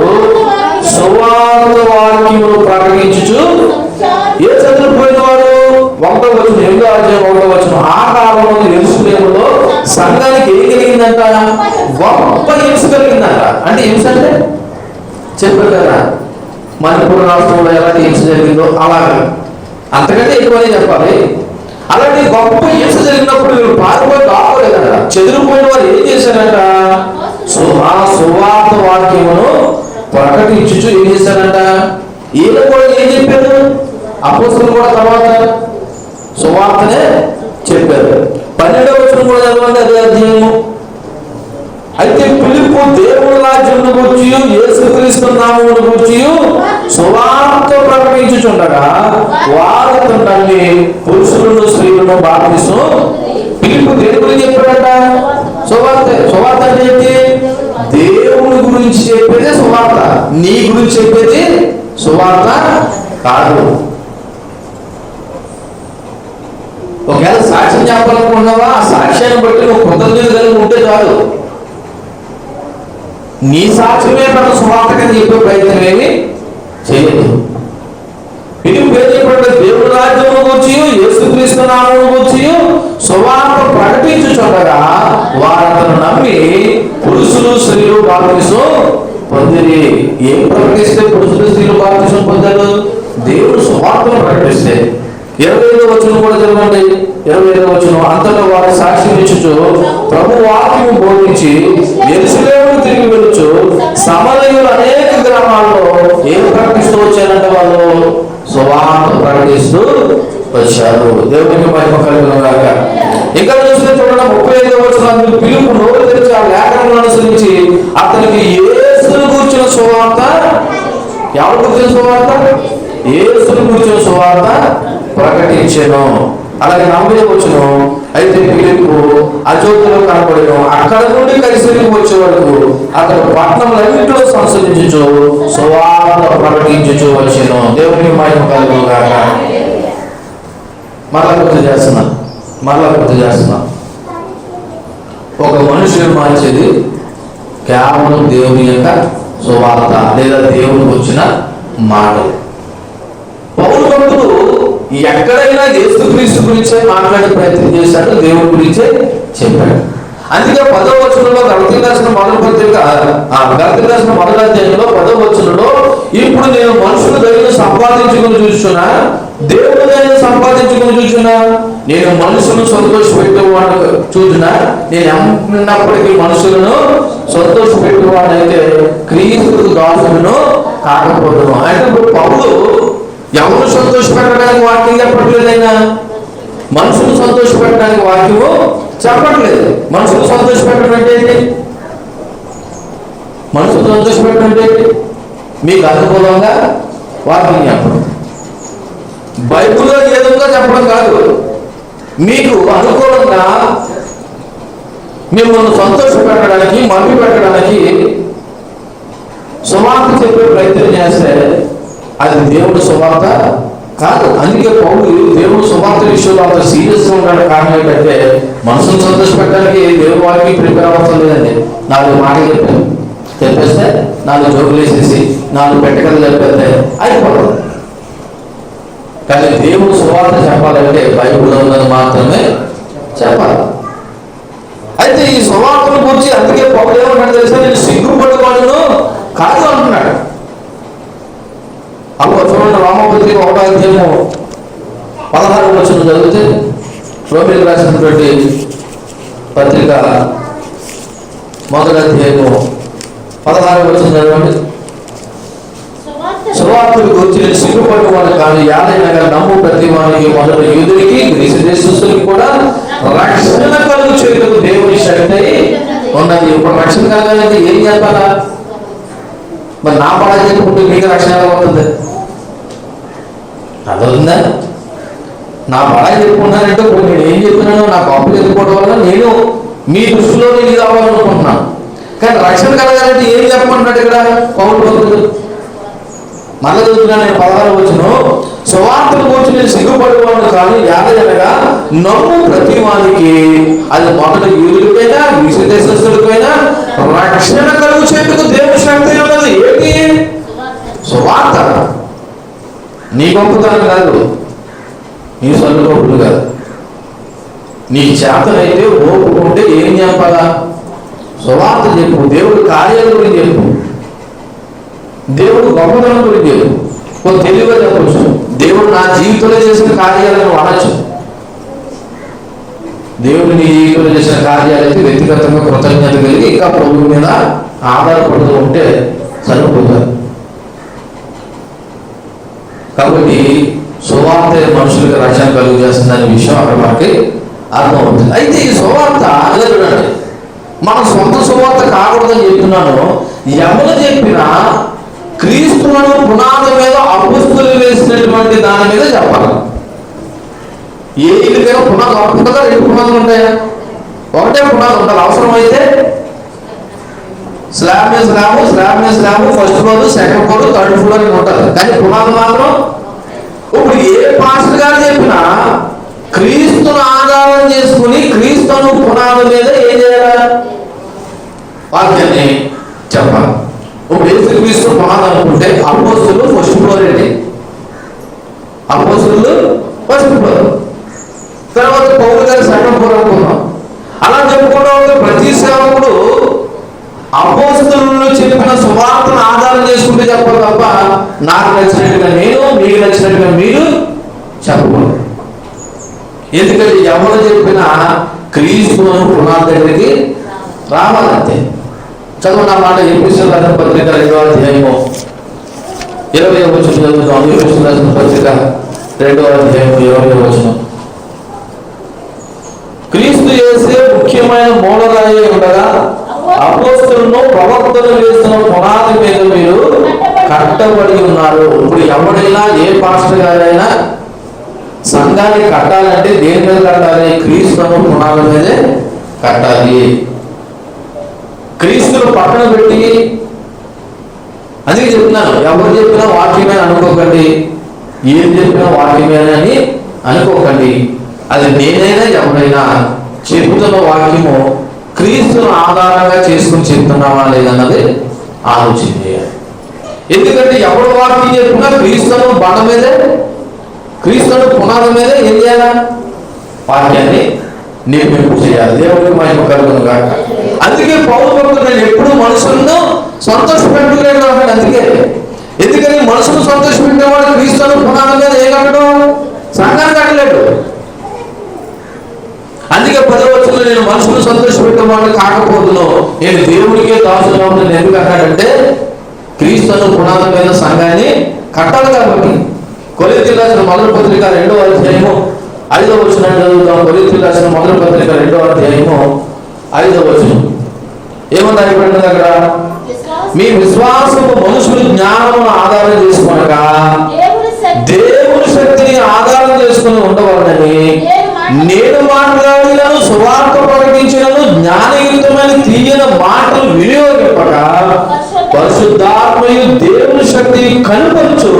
సువార్త వాక్యమును ప్రకటించుచు, ఏ చెదిరిపోయిన వాడు? 1వ వచనం 8వ అధ్యాయం 1వ వచనం. ఆ కాలంలో యెరూషలేములో సంఘానికి ఏం కలిగిందంట? గొప్ప హింస కలిగిందంట. అంటే హింస అంటే చెప్పారు కదా, మణిపూర్ రాష్ట్రంలో ఎలాంటి హింస జరిగిందో అలాగా, అంతకంటే ఎక్కువనే చెప్పాలి. అలాంటి గొప్ప హింస జరిగినప్పుడు వీళ్ళు పారిపోయి కాకపోలేదంట. చెదిరిపోయిన వారు ఏం చేశారంట? ఆ సువార్త వాక్యమును ప్రకటించుచు ఏం చేశారంట? ఈయన కూడా ఏం చెప్పారు? అపోస్తలులు కూడా తర్వాత సువార్తనే చెప్పారు. 12వ వచనం కూడా చదవండి, అదే అధ్యాయము. అయితే పిలుపు దేవుని రాజ్యమును గూర్చి యేసుక్రీస్తు నామమును గూర్చి సువార్త ప్రకటించుచుండగా వారు తండ్రి పురుషులను స్త్రీలను బాప్తిసం. పిలుపు దేని గురించి చెప్పాడట? సువార్త. సువార్త అంటే ఏంటి? దేవుని గురించి చెప్పేది సువార్త, నీ గురించి చెప్పేది సువార్త కాదు. ఒకవేళ సాక్ష్యం చెప్పాలనుకున్నావా, ఆ సాక్ష్యాన్ని బట్టి నువ్వు కృతజ్ఞత కలిగి ఉంటే చాలు. నీ సాక్ష్యమే మన సువార్తగా చెప్పే ప్రయత్నం ఏమి చేయదు. పిలుపు ఏం చెప్పండి? దేవుని రాజ్యము గురించి యేసుక్రీస్తు నామమును గురించి సువార్త ప్రకటించుచుండగా వారందరూ నమ్మి పురుషులు స్త్రీలు బాప్తిసం పొందిరి. ఏం ప్రకటిస్తే పురుషులు స్త్రీలు బాప్తిసం పొందారు? దేవుడు సువార్తను ప్రకటిస్తే. 25వ వచనం కూడా చదవండి. 25వ వచనం. అంతటా వారు సాక్ష్యం ఇచ్చుచు ప్రభు వాక్యము బోధించి యెరూషలేముకు తిరిగి వెళ్ళుచు సమరయులు అనేక గ్రామాల్లో ఏం ప్రకటిస్తూ వచ్చారంటే వాళ్ళు సువార్త ప్రకటిస్తూ వచ్చారు. దేవునికి మహిమ కలుగునుగాక. ఇక్కడ చూస్తే చూడండి 35వ వచనం, పిలుపు నోరు తెరిచి ఆ లేఖనములను అనుసరించి అతనికి యేసును గూర్చిన సువార్త, ఎవరు గురించిన సువార్త? యేసును గూర్చిన సువార్త ప్రకటించెను. అలాగే 40వ వచనం, అయితే పిలుపు అజోతులో కనపడెను. అక్కడ నుండి కైసరికి వచ్చే వరకు అతడు పట్టణములన్నింటిలో సంచరించుచు సువార్త ప్రకటించుచు వచ్చెను. దేవునికి మహిమ కలుగునుగాక. మరలా గుర్తు చేస్తున్నా, ఒక మనుషుని మార్చేది కేవలం దేవుని యొక్క సువార్త లేదా దేవునికి వచ్చిన మాటలు. పౌలు భక్తుడు ఎక్కడైనా యేసుక్రీస్తు గురించే మాట్లాడే ప్రయత్నం చేశాడు, దేవుని గురించే చెప్పాడు. అందుకే 10వ వచనంలో గలతీ రాసిన మొదటి అధ్యాయంలో 10వ వచనంలో, ఇప్పుడు నేను మనుషుల దగ్గర సంపాదించుకుని చూస్తున్నా, దేవుని దగ్గర సంపాదించుకుని చూస్తున్నా, నేను మనుషులను సంతోషపెట్టేవాడు చూస్తున్నా, నేను ఎన్నప్పటికీ మనుషులను సంతోషపెట్టేవాడైతే క్రీస్తు దాసులను కాకపోతున్నాను. అంటే ఇప్పుడు పౌలు ఎవరు సంతోషపెట్టడానికి వాక్యం చెప్పట్లేదైనా, మనుషులు సంతోషపెట్టడానికి వాక్యము చెప్పట్లేదు. మనుషులు సంతోషపెట్టడం అంటే ఏంటి? మనుషులు సంతోషపెట్టడం అంటే ఏంటి? మీకు అనుకూలంగా వాక్యం చెప్పడం, బైబిల్లో ఏదో చెప్పడం కాదు, మీకు అనుకూలంగా మిమ్మల్ని సంతోషపెట్టడానికి, మభ్య పెట్టడానికి సువార్త చెప్పే ప్రయత్నం చేస్తే అది దేవుడి సువార్త కాదు. అందుకే పౌలు దేవుడు సువార్త విషయంలో అంత సీరియస్గా ఉండడానికి కారణం ఏంటంటే, మనసును సంతోషపెట్టడానికి దేవుడి వారికి ప్రిపేర్ అవసరం లేదండి. 4 మాటలు చెప్పేస్తే 4 జోకులు వేసేసి 4 పెట్టకలు చెప్పేస్తే అయిపోతుంది. కానీ దేవుడు సువార్త చెప్పాలంటే బైబిల్లో ఉన్నది మాత్రమే చెప్పాలి. అయితే ఈ సువార్తను గురించి అందుకే పౌలు ఏమంటాడు తెలుసా, నేను సిగ్గుపడేవాడును కాదు అంటున్నాడు. అప్పుడు చూడండి, రోమపత్రిక 1వ అధ్యాయము 16వ వచనం చదివితే, రోమీయులకు రాసినటువంటి పత్రిక 1వ అధ్యాయము 16వ వచనం చదవండి. సువార్తను గురించి నేను సిగ్గుపడేవాడు కాదు, యాదైనా నమ్ము ప్రతి వానికి, మొదట యూదునికి గ్రీసు దేశస్తులకి కూడా రక్షణ కలుగు చేయుటకు దేవుని శక్తి ఉన్నది. ఇప్పుడు రక్షణ కలగాలంటే ఏం చెప్పాలా? మరి నా పడ చెప్పుకుంటే మీకు రక్షణ ఎలా ఉంటుంది? అదవుతుందా? నా పడ చెప్పుకున్నానంటే ఇప్పుడు నేను ఏం చెప్తున్నాను, నా గొప్పలు ఎదుర్కోవడం వల్ల నేను మీ దృష్టిలో నేను ఇది అవ్వాలనుకుంటున్నాను. కానీ రక్షణ కలగాలంటే ఏం చెప్పమంటున్నాడు ఇక్కడ పౌలు భక్తుడు? మళ్ళీ చదువుతున్నా నేను 16వ వచనం, సువార్తను గురించి నేను సిగ్గుపడేవాడు కాదు, యాదనగా నమ్ము ప్రతి వానికి, అది మొదట యూదులకైనా గ్రీసు దేశస్తులకైనా రక్షణ కలుగు చేతుకు దేవుని శక్తి ఉన్నది. ఏంటి? సువార్త. నీ గొప్పతనం కాదు, నీ సొంత గొప్పలు కాదు. నీకు చేతనైతే ఓపుకుంటే ఏం చెప్పాలా? సువార్త చెప్పు, దేవుడి కార్యాల గురించి చెప్పు, దేవుడు గొప్పతనం గురించి చెప్పు. కొంత తెలివిగా చెప్పచ్చు, దేవుడు నా జీవితంలో చేసిన కార్యాలను అనొచ్చు. దేవుడు నీ జీవితంలో చేసిన కార్యాలైతే వ్యక్తిగతంగా కృతజ్ఞత కలిగి ఇంకా ప్రభువు మీద ఆధారపడుతూ ఉంటే సరిపోతుంది. కాబట్టి సువార్త మనుషులకు రక్షణ కలుగు చేస్తుందనే విషయం అక్కడ మనకి అర్థమవుతుంది. అయితే ఈ సువార్త ఇలా చూడండి, మన సొంత సువార్త కాకూడదని చెప్తున్నాను. ఎవరు చెప్పినా క్రీస్తులను పునాది మీద అపుస్తులు వేసినటువంటి దాని మీద చెప్పాలి. ఏ ఇల్లుకైనా పునాది ఉంటుందా? 2 పునాదులు ఉంటాయా? ఒకటే పునాది ఉండాలి. అవసరమైతే స్లాబ్ మీద slab, first floor, second floor, third floor అని ఉంటుంది. కానీ పునాది మాత్రం, ఇప్పుడు ఏ పాస్టర్ గారు చెప్పినా క్రీస్తును ఆధారం చేసుకుని క్రీస్తును పునాది మీద ఏం చేయాలి? వాక్యాన్ని చెప్పాలి. ఇప్పుడు యేసుక్రీస్తు పునాది అనుకుంటే అపోస్తలులు ఫస్ట్ ఫ్లోర్ ఏంటి? అపోస్తలులు ఫస్ట్ ఫ్లోర్, తర్వాత పౌలు గారి సెకండ్ ఫ్లోర్ అనుకున్నాం. అలా చెప్పుకుంటూ ఉంటే ప్రతి సేవకుడు అపోస్తలులు చెప్పిన సువార్తను ఆధారం చేసుకుంటే చెప్పాలి తప్ప నాకు నచ్చినట్టుగా నేను, మీకు నచ్చినట్టుగా మీరు చెప్పకూడదు. ఎందుకంటే ఎవరు చెప్పినా క్రీస్తును పునాది దగ్గరికి రావాలంతే. చదువున్న మాట ఎపిసోడ్ రాసిన పత్రిక 2వ అధ్యాయము 20వ వచనం చదువుతాం. ఎపిసోడ్ రాసిన పత్రిక 2వ అధ్యాయం 20వ వచనం. క్రీస్తు యేసే ముఖ్యమైన మూలరాయి ఉండగా అపోస్తలులను ప్రవక్తలు వేసిన పునాది మీద మీరు కట్టబడి ఉన్నారు. ఇప్పుడు ఎవరైనా ఏ పాస్టర్ గారైనా సంఘాన్ని కట్టాలంటే దేని మీద కట్టాలి? క్రీస్తును పునాది మీదే కట్టాలి. క్రీస్తును పక్కన పెట్టి, అందుకే చెప్తున్నాను, ఎవరు చెప్పినా వాక్యమే అనుకోకండి, ఏం చెప్పినా వాక్యమే అని అనుకోకండి. అది నేనైనా ఎవరైనా చెబుతున్న వాక్యము క్రీస్తును ఆధారంగా చేసుకుని చెప్తున్నావా లేదన్నది ఆలోచన చేయాలి. ఎందుకంటే ఎవరు వాక్యం చెప్పినా క్రీస్తును బండ మీదే, క్రీస్తును పునాది మీదే ఏం చేయాలా? వాక్యాన్ని నిర్మింపు చేయాలి. దేవుడికి మహిమ కలుగును గాక. అందుకే పౌలు భక్తుడు నేను ఎప్పుడు మనుషులను సంతోషపెట్టుకునేవాడు అన్నాడు. అందుకే ఎందుకని మనుషులు సంతోషపెట్టేవాడు క్రీస్తును పునాది మీద ఏ కట్టడం? సంఘాన్ని కట్టలేడు. అందుకే 10వ వచనంలో నేను మనుషులు సంతోషపెట్టేవాడు కాకపోదును, నేను దేవుడికే దాసును నేను ఎందుకు అన్నాడంటే క్రీస్తును పునాది మీద సంఘాన్ని కట్టాలి కాబట్టి. కొరింథీయులకు రాసిన మొదటి పత్రిక 2వ అధ్యాయము 5వ వచనం చదువుతాం. కొరింథీయులకు రాసిన మొదటి పత్రిక 2వ అధ్యాయము 5వ వచనం ఏమన్నా అయిపోయింది అక్కడ? మీ విశ్వాసము మనుషులు జ్ఞానమును ఆధారం చేసుకొనక దేవుని శక్తిని ఆధారం చేసుకుని ఉండవాలని నేను మాట్లాడినను సువార్త ప్రకటించినను జ్ఞానయుక్తమైన తీయని మాటలు వినియోగింపక పరిశుద్ధాత్మయు దేవుని శక్తిని కనుపరచు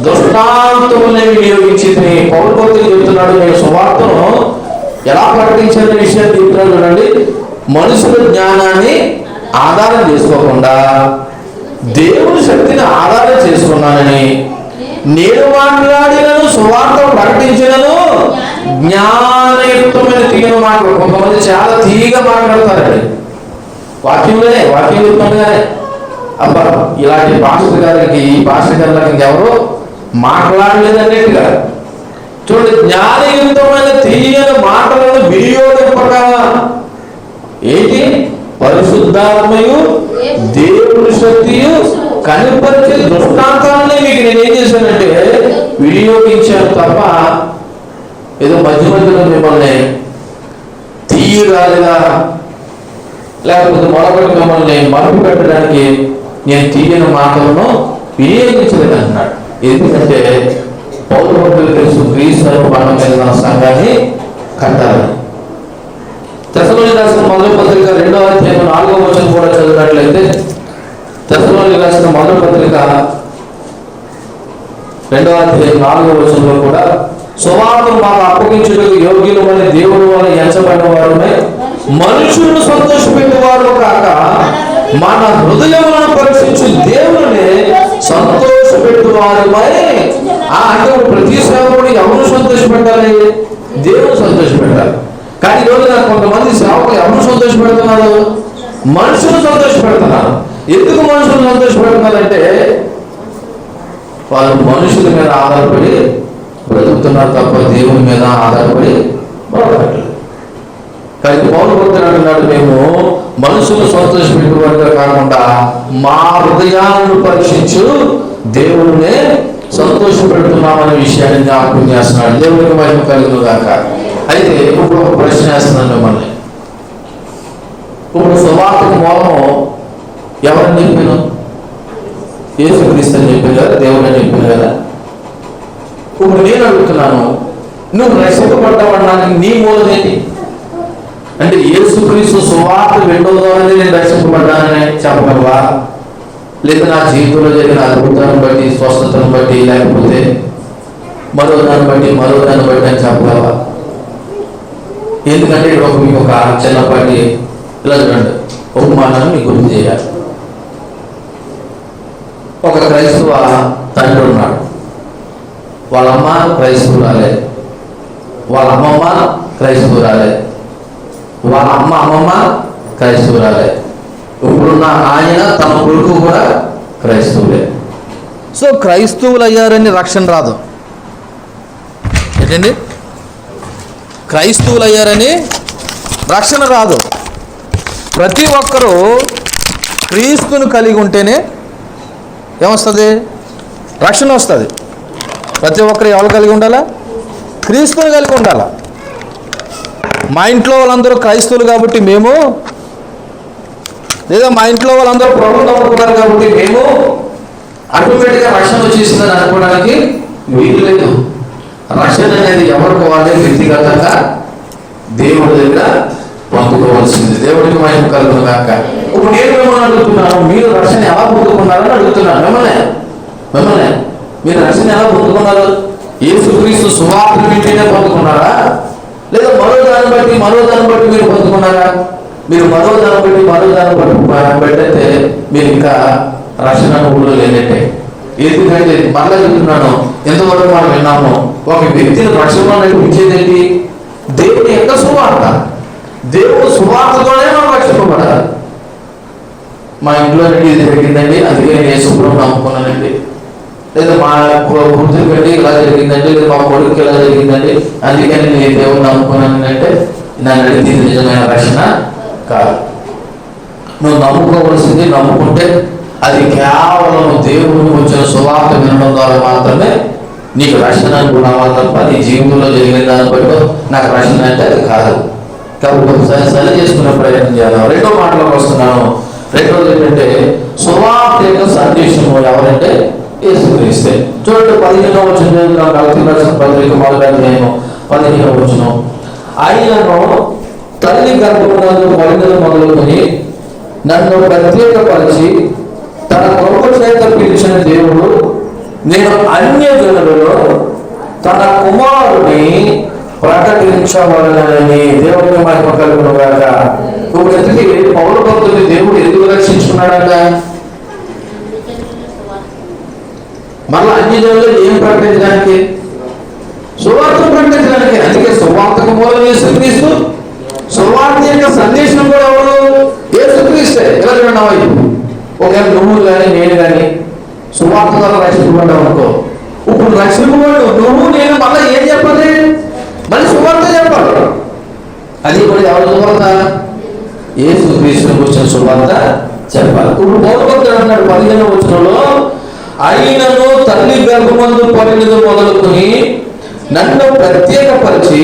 దృష్టాంతమునే వినియోగించింది. పౌలు భక్తుడు చెప్తున్నాడు, నేను సువార్తను ఎలా ప్రకటించిన విషయాన్ని చెప్తున్నాడు చూడండి. మనుషుల జ్ఞానాన్ని ఆధారం చేసుకోకుండా దేవుని శక్తిని ఆధారం చేసుకున్నానని నేను మాట్లాడినను సువార్త ప్రకటించినను జ్ఞానయుక్తమైన తీయని మాటలు. కొంతమంది చాలా తీయగా మాట్లాడతారండి వాక్యంలోనే, వాక్యం చెప్తుండగానే అబ్బా ఇలాంటి పాస్టర్ గారికి, ఈ పాస్టర్ గారికి ఇంకెవరు మాట్లాడలేదన్నట్టుగా. చూడండి, జ్ఞానయుక్తమైన తీయని మాటలను వినియోగింపక ఏంటి? పరిశుద్ధాత్మయు దేవుని శక్తియు కనిపరిచే దృష్టాంతాలని మీకు నేనేం చేశానంటే వినియోగించాను తప్ప ఏదో మధ్య మధ్యలో మిమ్మల్ని తీయరాలిగా లేకపోతే మరొకటి మిమ్మల్ని మరుపు పెట్టడానికి నేను తీయని మాటలను వినియోగించలేదు అన్నాడు. ఎందుకంటే పౌరు భక్తులు తెలుసు క్రీస్తు బండ మీద సంఘాన్ని కట్టాలి. తెస్సలోనికీయులకు రాసిన మొదటి పత్రిక 2వ అధ్యాయం 4వ వచనం కూడా చదివినట్లయితే, తెస్సలోనికీయులకు రాసిన మొదటి పత్రిక 2వ అధ్యాయం 4వ వచనంలో కూడా సువార్తను మాకు అప్పగించుటకు యోగ్యులమని దేవుని వలన ఎంచబడిన వారునే మనుషులను సంతోషపెట్టేవారు కాక మన హృదయములను పరీక్షించు దేవుని సంతోషపెట్టువారమై. అంటే ప్రతి సేవకుడు ఎవరు సంతోషపెట్టాలి? దేవుని సంతోషపెట్టాలి. కానీ ఈరోజు నాకు కొంతమంది సేవకులు ఎవరు సంతోషపెడుతున్నారు? మనుషులు సంతోషపెడుతున్నారు. ఎందుకు మనుషులు సంతోషపెడుతున్నారంటే వాళ్ళు మనుషుల మీద ఆధారపడి బ్రతుకుతున్నారు తప్ప దేవుని మీద ఆధారపడి బ్రతకట్లేదు. కానీ పౌలు భక్తుడు అంటున్నాడు, మేము మనుషులు సంతోషపెట్టువారుగా కాకుండా మా హృదయాలను పరీక్షించు దేవుడినే సంతోషపెడుతున్నామనే విషయాన్ని జ్ఞాపకం చేస్తున్నాడు. దేవుడికి మహిమ కలుగును గాక. అయితే ఇప్పుడు ఒక ప్రశ్న వేస్తున్నాను మిమ్మల్ని. ఇప్పుడు సువార్తకు మూలము ఎవరని చెప్పాను? యేసుక్రీస్తు అని చెప్పాను కదా, దేవుడు అని చెప్పాను కదా. ఇప్పుడు నేను అడుగుతున్నాను, నువ్వు రక్షింపబడ్డావడానికి నీ మూలం ఏంటి? అంటే యేసుక్రీస్తు సువార్త వినడంతోనే నేను రక్షింపబడ్డానని చెప్పగలవా? లేదా నా జీవితంలో జరిగిన అద్భుతాన్ని బట్టి, స్వస్థతను బట్టి, లేకపోతే మరో దాన్ని బట్టి అని చెప్పగలవా? ఎందుకంటే మీకు ఒక చిన్నపాటి ఇలా చూడండి ఉపమానాన్ని మీకు గుర్తు చేయాలి. ఒక క్రైస్తవ తండ్రి ఉన్నాడు. వాళ్ళ అమ్మ క్రైస్తవురాలే, వాళ్ళ అమ్మమ్మ క్రైస్తవురాలే, వాళ్ళ అమ్మమ్మ క్రైస్తవురాలే. ఇప్పుడున్న ఆయన తన కొడుకు కూడా క్రైస్తవులే. సో క్రైస్తవులు అయ్యారని రక్షణ రాదు. ఏంటండి? క్రైస్తవులు అయ్యారని రక్షణ రాదు. ప్రతి ఒక్కరూ క్రీస్తును కలిగి ఉంటేనే ఏమొస్తుంది? రక్షణ వస్తుంది. ప్రతి ఒక్కరు ఎవరు కలిగి ఉండాలా? క్రీస్తుని కలిగి ఉండాలా. మా ఇంట్లో వాళ్ళందరూ క్రైస్తవులు కాబట్టి మేము, లేదా మా ఇంట్లో వాళ్ళందరూ ప్రభుత్వం అనుకున్నారు కాబట్టి మేము ఆటోమేటిక్గా రక్షణ వచ్చేసిందని అనుకోవడానికి వీలు లేదు. రక్షణ అనేది ఎవరికి వాళ్ళే వ్యక్తిగతంగా దేవుడి దగ్గర పొందుకోవాల్సింది. దేవుడికి మహిమ కలుగును గాక. ఇప్పుడు నేను మిమ్మల్ని అడుగుతున్నాను, మీరు రక్షణ ఎలా పొందుకున్నారని అడుగుతున్నాను మిమ్మల్ని మీరు రక్షణ ఎలా పొందుకున్నారు? యేసుక్రీస్తు సువార్త వింటేనే పొందుకున్నారా, లేదా మరో దాన్ని బట్టి మీరు పొందుకున్నారా? మీరు మరో దాన్ని బట్టి మీరు ఇంకా రక్షణ ఊళ్ళో లేదంటే. ఎందుకంటే మళ్ళా చెప్తున్నాను, ఎంతవరకు మనం విన్నాము, ఒక వ్యక్తిని రక్షణ ఇచ్చేదేంటి? దేవుని యొక్క సువార్త. దేవుడు సువార్తతోనే మనం రక్షింపబడాలి. మా ఇంట్లో ఇది జరిగిందండి, అందుకే నేను యేసుప్రభువుని నమ్ముకున్నానండి, లేదా మా కూతురు పెట్టి ఇలా జరిగిందండి, లేదా మా కొడుకు ఇలా జరిగిందండి, అందుకని నేను దేవుని నమ్ముకున్నానంటే నన్ను అడిగితే నిజమైన రక్షణ కాదు. నువ్వు నమ్ముకోవలసింది, నమ్ముకుంటే అది కేవలం దేవుడికి వచ్చిన సువార్త వినడం ద్వారా మాత్రమే నీకు రక్షణ అనుకున్నావా తప్ప నీ జీవితంలో జరిగిన దాన్ని బట్టి నాకు రక్షణ అంటే అది కాదు. కాబట్టి ఒకసారి సరి చేసుకునే ప్రయత్నం చేద్దాం. రెండో మాటలోకి వస్తున్నాను. రెండోది ఏంటంటే సువార్త యొక్క సందేశము ఎవరంటే యేసుక్రీస్తే. చూడండి 15వ వచనం, గలతీ రాసిన పత్రిక 15వ వచనం. ఆయనను తల్లి గర్భమునందు మొదలుకొని నన్ను ప్రత్యేకపరిచి తన కృప చేత పిలిచిన దేవుడు, నేను అన్యజనులలో తన కుమారుని ప్రకటించవలనని. దేవుడికి మహిమ కలుగును గాక. ఇప్పుడు ఎందుకు పౌలు భక్తుని దేవుడు ఎందుకు రక్షించుకున్నాడట? మళ్ళీ అన్యజనులు ఏం ప్రకటించడానికి? సువార్త ప్రకటించడానికి. అందుకే సువార్తకు మూలం యేసుక్రీస్తు, సువార్త యొక్క సందేశం కూడా ఎవరు? యేసుక్రీస్తే. ఎలా చూడండి, ఒకవేళ నువ్వు కానీ నేను కానీ సువార్త ద్వారా రక్షించబడ్డావు అనుకో, ఇప్పుడు రక్షించబడు నువ్వు నేను మళ్ళీ ఏం చెప్పాలి? మళ్ళీ సువార్త చెప్పాలి. అది కూడా ఎవరి సువార్త? యేసుక్రీస్తుకు వచ్చిన సువార్త చెప్పాలి. ఇప్పుడు పౌరభక్తుడు అన్నాడు 15వ వచనంలో, ఆయనను తల్లి గర్భమందు మొదలుకొని నన్ను ప్రత్యేకపరిచి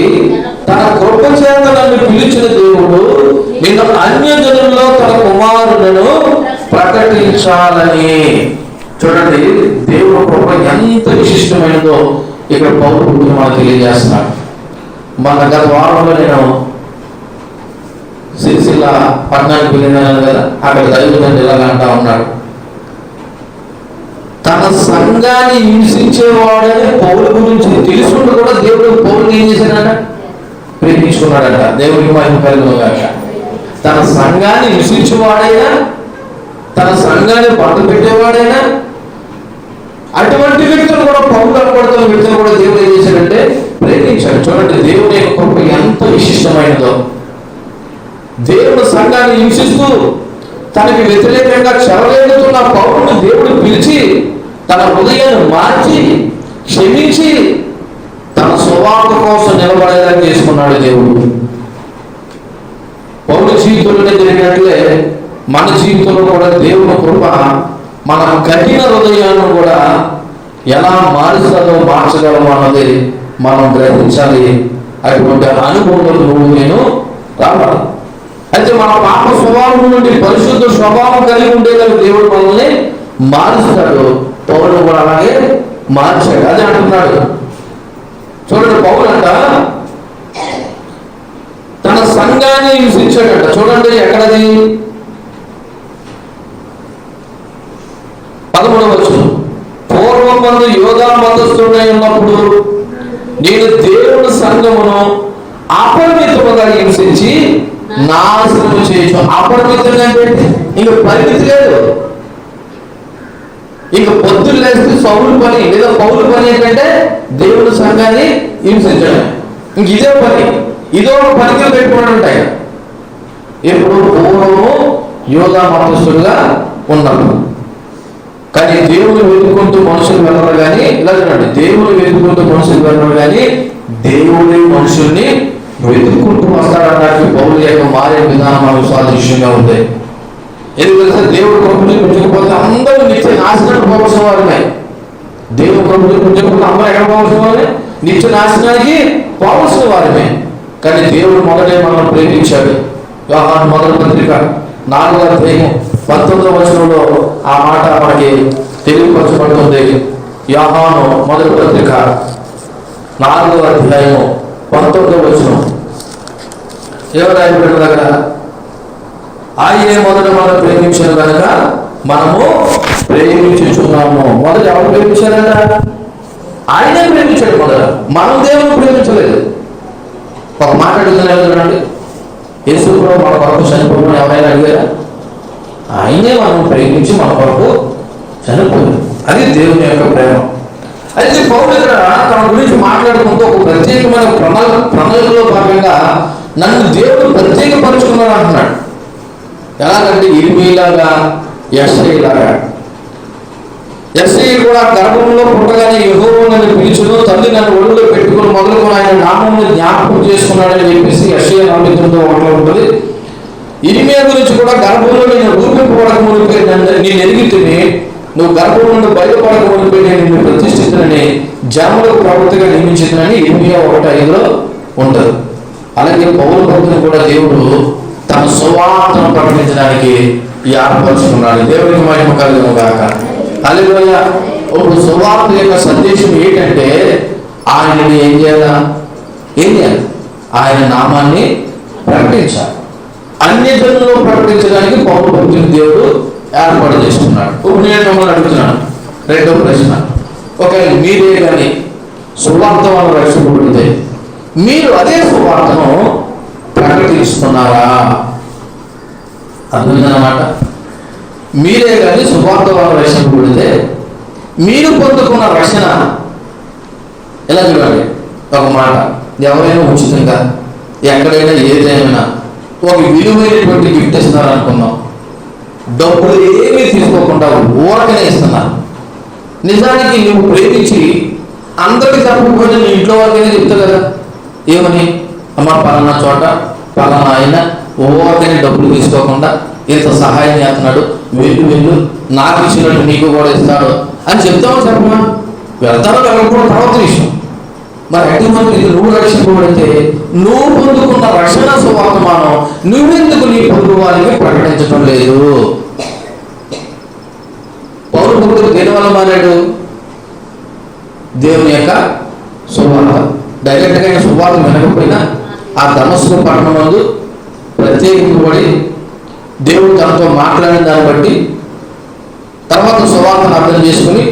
తన కృప చేత నన్ను పిలిచిన దేవుడు, నిన్ను అన్యజనుల్లో తన కుమారులను ప్రకటించాలని. చూడండి, దేవుడు కృప ఎంత విశిష్టమైనదో ఇక్కడ పౌరుడు మనకు తెలియజేస్తున్నాడు. మన గత వారంలో నేను సిరిసిల్ల పట్టణానికి వెళ్ళినాను కదా, అక్కడ దైవజనుడు ఇలాగా అంటా ఉన్నాడు, తన సంఘాన్ని హింసించేవాడని పౌరు గురించి తెలుసుకుంటూ కూడా దేవుడు పౌరుని ఏం చేశాడట? ప్రేమించుకున్నాడట. దేవుడికి మహిమ కలుగును గాక. తన సంఘాన్ని హింసించేవాడైనా, తన సంఘాన్ని పట్టు పెట్టేవాడైనా, అటువంటి వ్యక్తులు కూడా పౌరులు అనబడుతున్న వ్యక్తులు కూడా దేవుడు ఏం చేశాడంటే ప్రేమించాడు. చూడండి, దేవుని యొక్క కృప ఎంత విశిష్టమైనదో. దేవుడు సంఘాన్ని హింసిస్తూ తనకి వ్యతిరేకంగా చెరలేడుతున్న పౌరుని దేవుడు పిలిచి తన హృదయాన్ని మార్చి క్షమించి తన సువార్త కోసం నిలబడేలా చేసుకున్నాడు దేవుడు. పౌరు జీవితంలోనే జరిగినట్లే మన జీవితంలో కూడా దేవుని కృప మన కఠిన హృదయాన్ని కూడా ఎలా మారుస్తుందో మార్చగలము అన్నది మనం గ్రహించాలి. అటువంటి అనుభవం నువ్వు నేను రావాలి. అయితే మన పాప స్వభావం నుండి పరిశుద్ధ స్వభావం కలిగి ఉండేదాన్ని దేవుడు మనల్ని మారుస్తాడు. పౌరులు కూడా అలాగే మార్చాడు. అదే అంటున్నాడు. చూడండి, పౌరులు అంట తన సంఘాన్ని హింసించాడట. చూడండి, ఎక్కడది? 13వ వచనం. పూర్వం మందు యోధా మతస్థుడై ఉన్నప్పుడు నేను దేవుని సంఘమును అపరిమితముగా హింసించి నాశనం చేయొచ్చు. అపరిమితంగా పెట్టి ఇంక పరిమితి లేదు. ఇంక పొద్దులు లేస్తే సౌలు పని లేదా పౌలు పని ఏంటంటే దేవుని సంఘాన్ని హింసించడం. ఇంక ఇదే పని, ఇదో పనికి పెట్టుకుని ఉంటాయి. ఎప్పుడు పూర్వము యోధా మతస్థుడుగా ఉన్నప్పుడు. కానీ దేవుని వెతుక్కుంటూ మనుషులు వెళ్ళరు కానీ, ఇలా చూడండి, దేవుని వెతుక్కుంటూ మనుషులు వెళ్ళరు కానీ దేవుని మనుషుల్ని వెతుక్కుంటూ వస్తాడన్నట్టు పౌలు యొక్క మారే విధానం సాదృశ్యంగా ఉంది. ఎందుకంటే దేవుడు కృపని వెతుకుపోతే అందరూ నిత్య నాశనం పోవలసిన వారున్నాయి. దేవుడు ప్రభుత్వం అందరూ ఎక్కడ పోవాల్సిన వారే? నిత్య నాశనానికి పోవాల్సిన వారమే. కానీ దేవుడు మొదటే మనల్ని ప్రేమించాడు. యోహాను మొదటి పత్రిక 4వ అధ్యాయం 19వ వచనంలో ఆ మాట మనకి తెలియపరచబడుతుంది. యోహాను మొదటి పత్రిక 4వ అధ్యాయం 19వ వచనం ఎవరు రాయబడిన దగ్గర, ఆయనే మొదట మనం ప్రేమించారు కనుక మనము ప్రేమించుచున్నాము. మొదట ఎవరు ప్రేమించారంట? ఆయనే ప్రేమించాడు మొదట, మనం దేవుని ప్రేమించలేదు. ఒక మాట అడుగుతున్నారు చూడండి, యేసు కూడా మన కొరకు చనిపోవడం ఎవరైనా అడిగారా? ఆయనే మనం ప్రేమించి మన కొరకు చనిపోయాడు. అది దేవుని యొక్క ప్రేమ. అయితే పౌలు ఇక్కడ తన గురించి మాట్లాడుకుంటూ ఒక ప్రత్యేకమైన ప్రణాళికలో భాగంగా నన్ను దేవుడు ప్రత్యేకపరుచుకున్నాడు అంటున్నాడు. ఎలాగంటే ఇర్మీలాగా, యెషయాలాగా. యెషయా కూడా గర్భంలో పుట్టగానే యెహోవా నన్ను పిలుచును, తల్లి నన్ను ఒళ్ళో పెట్టుకుని మొదలుకొని ఆయన నామమును జ్ఞాపకం చేసుకున్నాడని చెప్పేసి యెషయా 49:1 ఉంటుంది. ఇర్మీయా గురించి కూడా గర్భంలో నేను రూపింపబడక మునిపే నేను ఎరిగితిని, నువ్వు గర్భం నుండి బయటపడక మునిపే నేను నిన్ను ప్రతిష్ఠితులని జనములకు ప్రవక్తగా నియమించుతునని ఇర్మీయా 1:5 ఉంటుంది. అలాగే పౌలు భక్తుని కూడా దేవుడు తన సువార్తను ప్రకటించడానికి ఏర్పరచుకున్నాడు. దేవునికి మహిమ కలుగును గాక. హల్లెలూయా. ఇప్పుడు సువార్త యొక్క సందేశం ఏంటంటే ఆయనని ఏం చేయాలి? ఆయన నామాన్ని ప్రకటించాలి. అన్ని జనుల్లో ప్రకటించడానికి పౌలు భక్తుని దేవుడు ఏర్పాటు చేసుకున్నాడు. ఇప్పుడు నేను మిమ్మల్ని అడుగుతున్నాను రెండో ప్రశ్న, ఒకవేళ మీరే కానీ సువార్త వల్ల రక్షింపబడితే మీరు అదే సువార్తను ప్రకటిస్తున్నారా? అర్థమైందన్నమాట. మీరే కానీ సువార్త వల్ల రక్షింపబడితే మీరు పొందుకున్న రక్షణ ఎలా చూడండి. ఒక మాట, ఎవరైనా ఉచితంగా ఎక్కడైనా ఏదైనా ఒక విలువైనటువంటి గిఫ్ట్ ఇస్తున్నారు అనుకున్నాం, డబ్బులు ఏమీ తీసుకోకుండా ఊరకనే ఇస్తున్నారు. నిజానికి నువ్వు ప్రేమించి అందరికీ చెప్పకపోతే నీ ఇంట్లో వాళ్ళకైనా చెప్తావు కదా, ఏమని? అమ్మ పలానా చోట పలానా ఆయన ఊరకనే డబ్బులు తీసుకోకుండా ఇంత సహాయం చేస్తున్నాడు, వెళ్ళు నాకు ఇచ్చినట్టు నీకు కూడా ఇస్తాడు అని చెప్తామని చెప్పమా? వెళ్తానో వెళ్ళకపోవడం తర్వాత విషయం. మరి అటువంటి నువ్వు రక్షింపబడితే నువ్వు పొందుకున్న రక్షణ సువార్తమానం నువ్వెందుకు నీ పొరుగు వారికి ప్రకటించడం లేదు? పౌరు భక్తుడు దేనివల్ల మారాడు? దేవుని యొక్క సువార్త. డైరెక్ట్గా ఆయన సువార్త వినకపోయినా ఆ దమస్కు పట్టణం నందు ప్రత్యేకింపబడి దేవుడు తనతో మాట్లాడిన దాన్ని బట్టి తర్వాత సువార్తను అర్థం చేసుకుని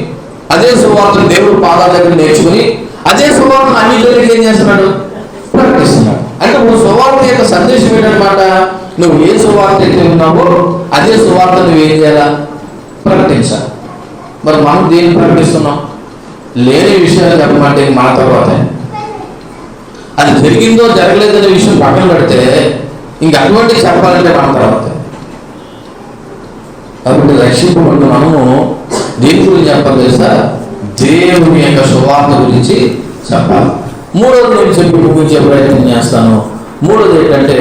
అదే సువార్తను దేవుడు పాదాల దగ్గర నేర్చుకుని అదే సువార్తను అన్ని జనులకి ఏం చేస్తున్నాడు? ప్రకటిస్తున్నాడు. అంటే నువ్వు సువార్త యొక్క సందేశం ఏంటన్నమాట, నువ్వు ఏ సువార్త అయితే ఉన్నావో అదే సువార్త నువ్వేం చేయాలా? ప్రకటించాలి. మరి మనం దేన్ని ప్రకటిస్తున్నాం? లేని విషయాలు చెప్పమంటే మన తర్వాత అది జరిగిందో జరగలేదనే విషయం పక్కన పెడితే ఇంక అటువంటి చెప్పాలంటే మన తర్వాత. కాబట్టి రక్షింపబడిన మనము దేని గురించి చెప్పాలి తెలుసా? దేవుని యొక్క సువార్త గురించి చెప్పాలి. మూడోది నేను చెప్పి ముగించే ప్రయత్నం చేస్తాను. మూడోది ఏంటంటే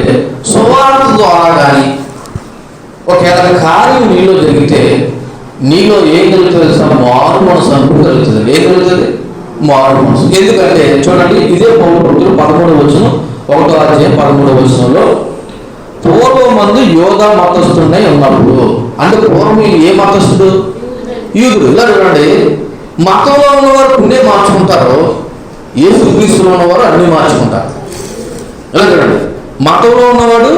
సువార్త ద్వారా కానీ ఒకవేళ కార్యం నీలో జరిగితే నీలో ఏం కలుగుతుంది తెలుసా? మారు మనసు అనుభవం కలుగుతుంది. ఏం కలుగుతుంది? మారు మనసు. ఎందుకంటే చూడండి, ఇదే పౌలు భక్తులు 13వ వచనం 1వ అధ్యాయం 13వ వచనంలో పూర్వమందు యోధా మతస్థుడై ఉన్నప్పుడు, అంటే పూర్వం ఏ మతస్థుడు? యూదుడు. ఇలా చూడండి, మతంలో ఉన్నవారు పుణ్య మార్చుకుంటారు, యేసుక్రీస్తులో ఉన్నవారు అన్ని మార్చుకుంటారు. ఇలా చూడండి, మతంలో ఉన్నవాడు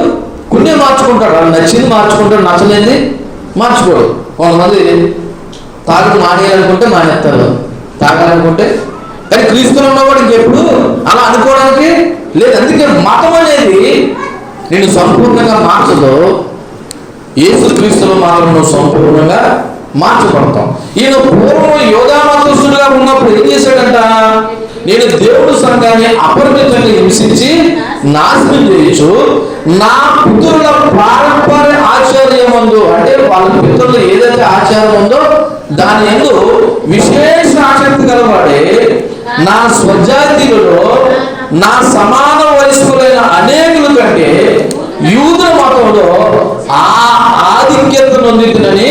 పుణ్యం మార్చుకుంటాడు, అది నచ్చింది మార్చుకుంటాడు, నచ్చలేనిది మార్చుకోడు. కొంతమంది తాగుడు మానేయాలనుకుంటే మానేస్తారు, తాగాలనుకుంటే. కానీ క్రీస్తులో ఉన్నవాడు ఇంకెప్పుడు అలా అనుకోవడానికి లేదు. అందుకే మతం అనేది నేను సంపూర్ణంగా మార్చదు, యేసుక్రీస్తులో మాత్రం నువ్వు సంపూర్ణంగా మార్చబడతాం. ఈయన పూర్వం యోధా మతస్థుడుగా ఉన్నప్పుడు ఏం చేశాడంట? నేను దేవుడు సంఘాన్ని అపరిమితంగా హింసించి నాశనం చేయొచ్చు, నా పితరుల పారంపర్య ఆచార్యం ఉందో, అంటే వాళ్ళ పితరులు ఏదైతే ఆచారం ఉందో దాని యందు విశేష ఆసక్తి గలవాడే నా స్వజాతిలో నా సమాన వయస్కులైన అనేకుల కంటే యూదుల మతంలో ఆధిక్యత నొందుతుందని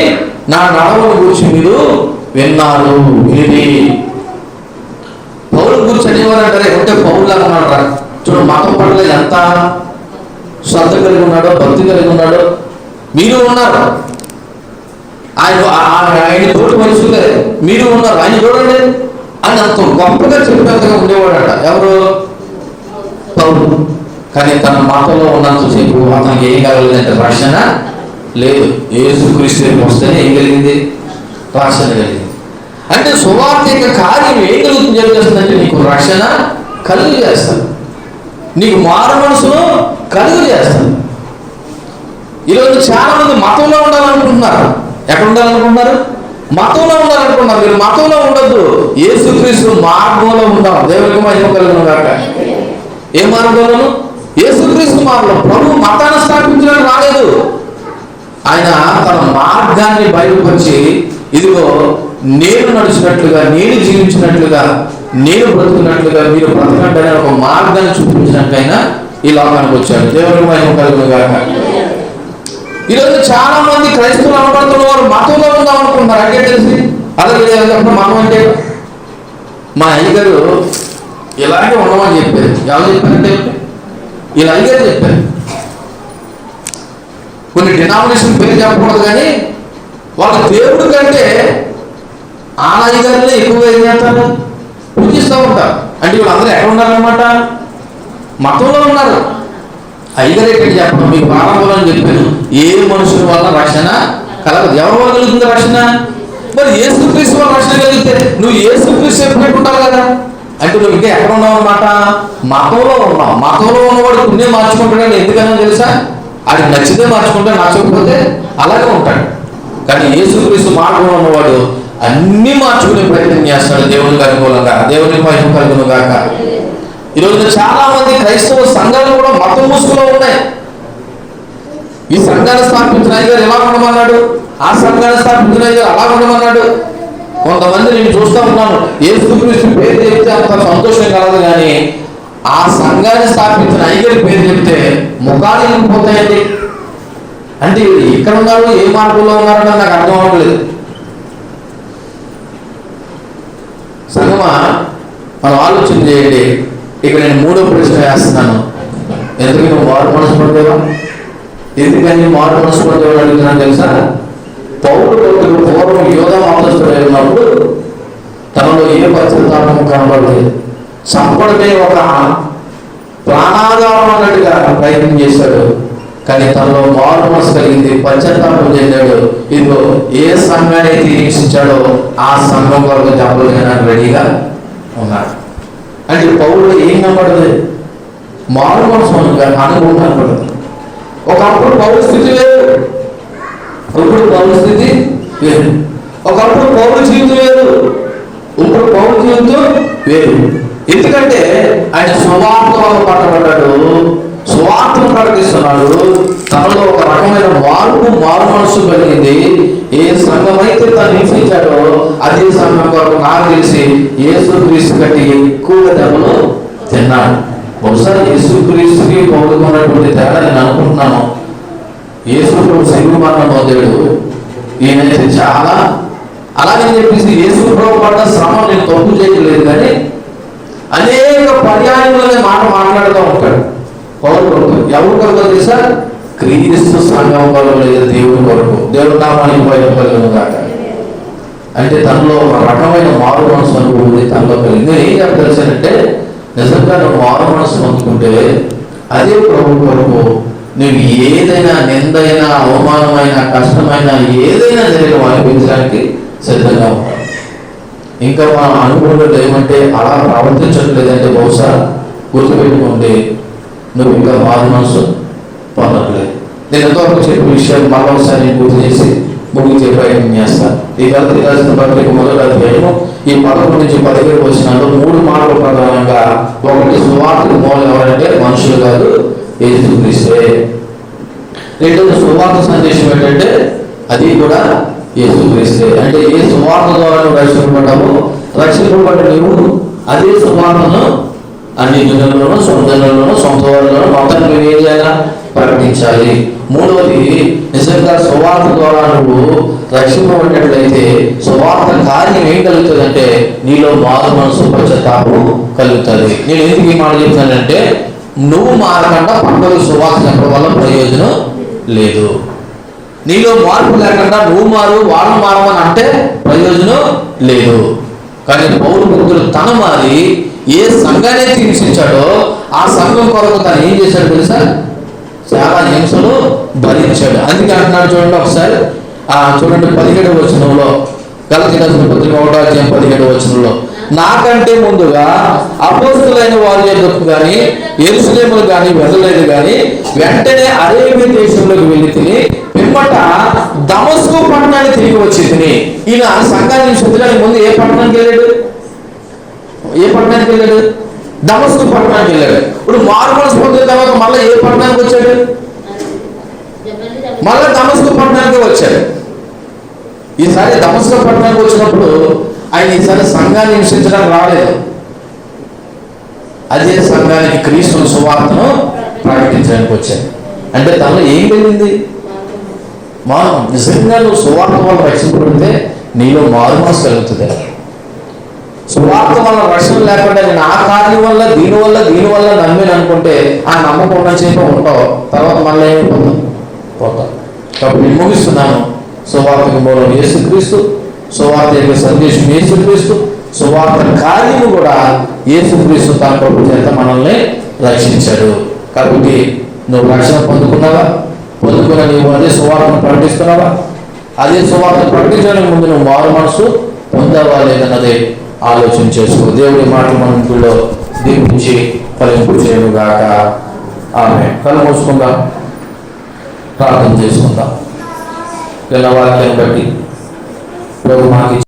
నా నడవను గురించి మీరు విన్నాడు. విని పౌలు గురించి అనేవారంటారే ఉంటే పౌలు అన్నాడు రా. చూడు మతం పట్ల ఎంత శ్రద్ధ కలిగి ఉన్నాడో, భక్తి కలిగి ఉన్నాడో. మీరు ఉన్నారు, ఆయన తోటి మనుషులే మీరు ఉన్నారు, ఆయన చూడండి అని అంత గొప్పగా చెప్పేంతగా ఉండేవాడట ఎవరు? పౌలు. కానీ తన మాటలో ఉన్నంతసేపు అతనికి ఏం కలగలేదంటే రక్షణ లేదు. యేసుక్రీస్తు వస్తేనే ఏం కలిగింది? రక్షణ కలిగింది. అంటే సువార్తిక కార్యం ఏం కలుగుతుంది చేస్తుందంటే నీకు రక్షణ కలుగు చేస్తాను, నీకు మారు మనసును కలుగు చేస్తాను. ఈరోజు చాలా మంది మతంలో ఉండాలనుకుంటున్నారు. ఎక్కడ ఉండాలనుకుంటున్నారు? మతంలో ఉండాలనుకుంటున్నారు. మీరు మతంలో ఉండద్దు, యేసుక్రీస్తు మార్గంలో ఉండాలి. దేవునికి మహిమ కలుగును గాక. ఏ మార్గంలోను? యేసుక్రీస్తు మార్గంలో. ప్రభు మతాన్ని స్థాపించడానికి రాలేదు. ఆయన తన మార్గాన్ని బయలుపరిచి, ఇదిగో నేను నడిచినట్లుగా, నేను జీవించినట్లుగా, నేను బ్రతుకున్నట్లుగా మీరు బ్రతకండి అనే ఒక మార్గాన్ని చూపించినట్లయినా ఈ లోకానికి వచ్చాడు. దేవునికి మహిమ కలుగును గాక. ఈరోజు చాలా మంది క్రైస్తవులు అనబడుతున్న వారు మతంలో ఉందాం అనుకుంటున్నారు. అంటే తెలిసి అలాగే మనం అంటే మా అయ్యగారు ఇలాగే ఉండమని చెప్పారు. ఎవరు చెప్పారంటే ఇలా అయ్యగారు చెప్పారు. కొన్ని డినామినేషన్ పేరు చెప్పకూడదు, కానీ వాళ్ళ దేవుడు కంటే ఆ అయ్యగారిని ఎక్కువగా ఏం చేస్తారు? పూజిస్తూ ఉంటారు. అంటే వీళ్ళందరూ ఎక్కడ ఉన్నారనమాట? మతంలో ఉన్నారు. అయ్యగారు ఎక్కడ చెప్పడం మీకు ప్రారంభంలో అని చెప్పాను. ఏ మనుషుల వల్ల రక్షణ కలగదు. ఎవరి వల్ల కలుగుతుంది రక్షణ? మరి యేసుక్రీస్తు వల్ల రక్షణ కలిగితే నువ్వు యేసుక్రీస్తు ఎప్పుడు ఉంటావు కదా. అంటే నువ్వు ఇంకా ఎక్కడ ఉన్నావు అనమాట? మతంలో ఉన్నావు. మతంలో ఉన్నవాడు పుణ్యం మార్చుకుంటాడని ఎందుకన్నా తెలుసా? అది నచ్చితే మార్చుకుంటే, నచ్చకపోతే అలాగే ఉంటాడు. కానీ యేసుక్రీస్తు మార్గంలో ఉన్నవాడు అన్ని మార్చుకునే ప్రయత్నం చేస్తాడు దేవునికి అనుకూలంగా. దేవునికి మహిమ కలుగును గాక. ఈరోజు చాలా మంది క్రైస్తవ సంఘాలు కూడా మతం ముసుగులో ఉన్నాయి. ఈ సంఘాన్ని స్థాపించిన అయ్యారు ఎలా ఉండమన్నాడు, ఆ సంఘాన్ని స్థాపించిన అయ్యారు అలా ఉండమన్నాడు. కొంతమంది నేను చూస్తూ ఉన్నాను, యేసుక్రీస్తు పేరు చెప్తే అంత సంతోషం కలదు, కానీ ఆ సంఘాన్ని స్థాపించిన అయ్యారి పేరు చెప్తే ముఖాలు వెళ్ళిపోతాయండి. అంటే ఇక్కడ ఉన్నారు, ఏ మార్గంలో ఉన్నారని నాకు అర్థం అవ్వట్లేదు. సంగమా, మనం ఆలోచన చేయండి. ఇక నేను మూడో ప్రశ్న వేస్తున్నాను. ఎందుకు నువ్వు మారు మనసు పడదేవా? ఎందుకని మారు మనసు పడదేవాడు అడుగుతున్నాను తెలుసా? పౌరుడు పూర్వం యోధా మతస్థుడై ఉన్నప్పుడు తనలో ఏ పశ్చాత్తాపం కనబడలేదు. చంపడమే ఒక ప్రాణాధారం అన్నట్టుగా ప్రయత్నం చేశాడు. కానీ తనలో మారు మనసు కలిగింది, పశ్చాత్తాపం చెందాడు. ఇదిగో ఏ సంఘాన్ని అయితే హింసించాడో ఆ సంఘం కొరకు దెబ్బలు తినడానికి రెడీగా ఉన్నాడు. అంటే పౌరుడు ఏం కనపడదు? మారు మనసు అనుభవం కనపడదు. ఒకప్పుడు పౌరు స్థితి వేరు, ఇప్పుడు పౌరు స్థితి వేరు. ఒకప్పుడు పౌరు జీవితం వేరు, ఇప్పుడు పౌరు జీవితం వేరు. ఎందుకంటే ఆయన స్వార్థ వల్ల పట్టబడ్డాడు, స్వార్థం ప్రకటిస్తున్నాడు. తనలో ఒక రకమైన మారు మనసు కలిగింది. ఏ సంఘం అయితే తను హింసించాడో అదే సంఘం కొరకు నాకు తెలిసి యేసుక్రీస్తు కంటే ఎక్కువ దెబ్బలు తిన్నాడు. బహుశా యేసుక్రీస్తుకి పౌరుకున్నటువంటి తేడా నేను అనుకుంటున్నాను. యేసు ప్రభు శైలు మరణం పొందాడు, ఈయనైతే చాలా. అలాగని చెప్పేసి యేసు ప్రభు పడ్డ శ్రమ నేను తప్పు చేయలేదు, కానీ అనేక పర్యాయములనే మాట మాట్లాడుతూ ఉంటాడు పౌరు కొరకు. ఎవరి కొరకు తెలుసా? క్రీస్తు సంఘం కొరకు, లేదా దేవుడి కొరకు. దేవుడు నామానికి బయటపడను కాక. అంటే తనలో ఒక రకమైన మారు మనసు అనుకుంది తనలో కలిగింది. నేను ఏం చెప్పాల్సానంటే, నిజంగా నువ్వు మారు మనసు అందుకుంటే అదే ప్రభు కొరకు నువ్వు ఏదైనా నిందైనా, అవమానమైన, కష్టమైన ఏదైనా జరిగిన అనిపించడానికి సిద్ధంగా ఉంటావు. ఇంకా మనం అనుకున్నది ఏమంటే అలా ప్రవర్తించట్లేదంటే బహుశా గుర్తుపెట్టుకోండి, నువ్వు ఇంకా మారు మనసు పొందట్లేదు. నేను ఎంతవరకు చెప్పిన విషయాలు మరొకసారి నేను గుర్తు చేసి ముగించే ప్రయత్నం చేస్తాను. ఈ గలతీ రాసిన పత్రిక మొదటి అధ్యాయము ఈ 11 నుంచి 17 వచనాల్లో 3 మాటలు ప్రధానంగా. ఒకటి, సువార్తకు మూలం ఎవరంటే మనుషులు కాదు, యేసుక్రీస్తే. రెండోది, సువార్త సందేశం ఏంటంటే అది కూడా యేసుక్రీస్తే. అంటే ఏ సువార్త ద్వారా నువ్వు రక్షింపబడ్డావో, రక్షింపబడ్డ నీవు అదే సువార్తను అన్ని జనుల్లోనూ, సొంత జనుల్లోనూ, సొంత వారిలోనూ మొత్తాన్ని ఏం చేయాలా? ప్రకటించాలి. మూడవది, నిజంగా సువార్త ద్వారా నువ్వు రక్షింపబడినట్లయితే సువార్త కార్యం ఏం కలుగుతుందంటే నీలో మారు మనసు పశ్చాత్తాపం కలుగుతుంది. నేను ఎందుకు ఈ మాట చెప్తానంటే నువ్వు మారకుండా పక్కకు సువార్త చెప్పడం వల్ల ప్రయోజనం లేదు. నీలో మార్పు లేకుండా నువ్వు మారు వాళ్ళు మారమని అంటే ప్రయోజనం లేదు. కానీ పౌలు భక్తుడు తన మారి ఏ సంఘాన్ని హింసించాడో ఆ సంఘం కొరకు తను ఏం చేశాడు తెలుసా? చాలా హింసలు భరించాడు. అందుకే అంటున్నాడు చూడండి ఒకసారి, చూడండి 17వ వచనంలో, గలతీ రాసిన పత్రిక 1వ అధ్యాయం 17వ వచనంలో, నాకంటే ముందుగా అపోస్తలులైన వారి యొద్దకు కానీ యెరూషలేముకు కానీ వెళ్ళలేదు, కానీ వెంటనే అరేబియా దేశంలోకి వెళ్ళి తిని పిమ్మట దమస్కు పట్టణానికి తిరిగి వచ్చి తిని. ఈయన సంఘాన్ని శుద్ధడానికి ముందు ఏ పట్టణానికి వెళ్ళాడు? దమస్కు పట్టణానికి వెళ్ళాడు. ఇప్పుడు మారుమనసు పొందిన తర్వాత మళ్ళీ ఏ పట్టణానికి వచ్చాడు? మళ్ళీ దమస్కు పట్టణానికి వచ్చాడు. ఈసారి దమస్కు పట్టణానికి వచ్చినప్పుడు ఆయన ఈసారి సంఘాన్ని హింసించడానికి రాలేదు. అదే సంఘానికి క్రీస్తు సువార్తను ప్రకటించడానికి వచ్చాడు. అంటే తనలో ఏం కలిగింది? నిజంగా నువ్వు సువార్త వల్ల రక్షింపబడితే నీలో మారు మనసు కలుగుతుంది. సువార్త వల్ల రక్షణ లేకుండా నేను ఆ కార్యం వల్ల దీనివల్ల నమ్మేను అనుకుంటే ఆ నమ్మకం ఉన్న చేత ఉంటావు, తర్వాత మళ్ళీ ఏమైపోతావు? పోతావు. కాబట్టి నేను ముగిస్తున్నాను. సువార్తకు మూలం యేసుక్రీస్తు, సువార్త యొక్క సందేశం యేసుక్రీస్తు, సువార్త కార్యము కూడా యేసుక్రీస్తు తన ప్రభు చేత మనల్ని రక్షించాడు. కాబట్టి నువ్వు రక్షణ పొందుకున్నావా? పొందుకున్న నీవు అదే సువార్తను ప్రకటిస్తున్నావా? అదే సువార్తను ప్రకటించడానికి ముందు నువ్వు మారు మనసు పొందావా లేదన్నదే ఆలోచన చేసుకో. దేవుడి మాటలు మన ఇంట్లో దీపించి ఫలింపు చేయనుగాక. ఆమె కళ్ళు మూసుకుందాం, ప్రార్థన చేసుకుందాం. ఇలా వాక్యాన్ని బట్టి ప్రభు మాకు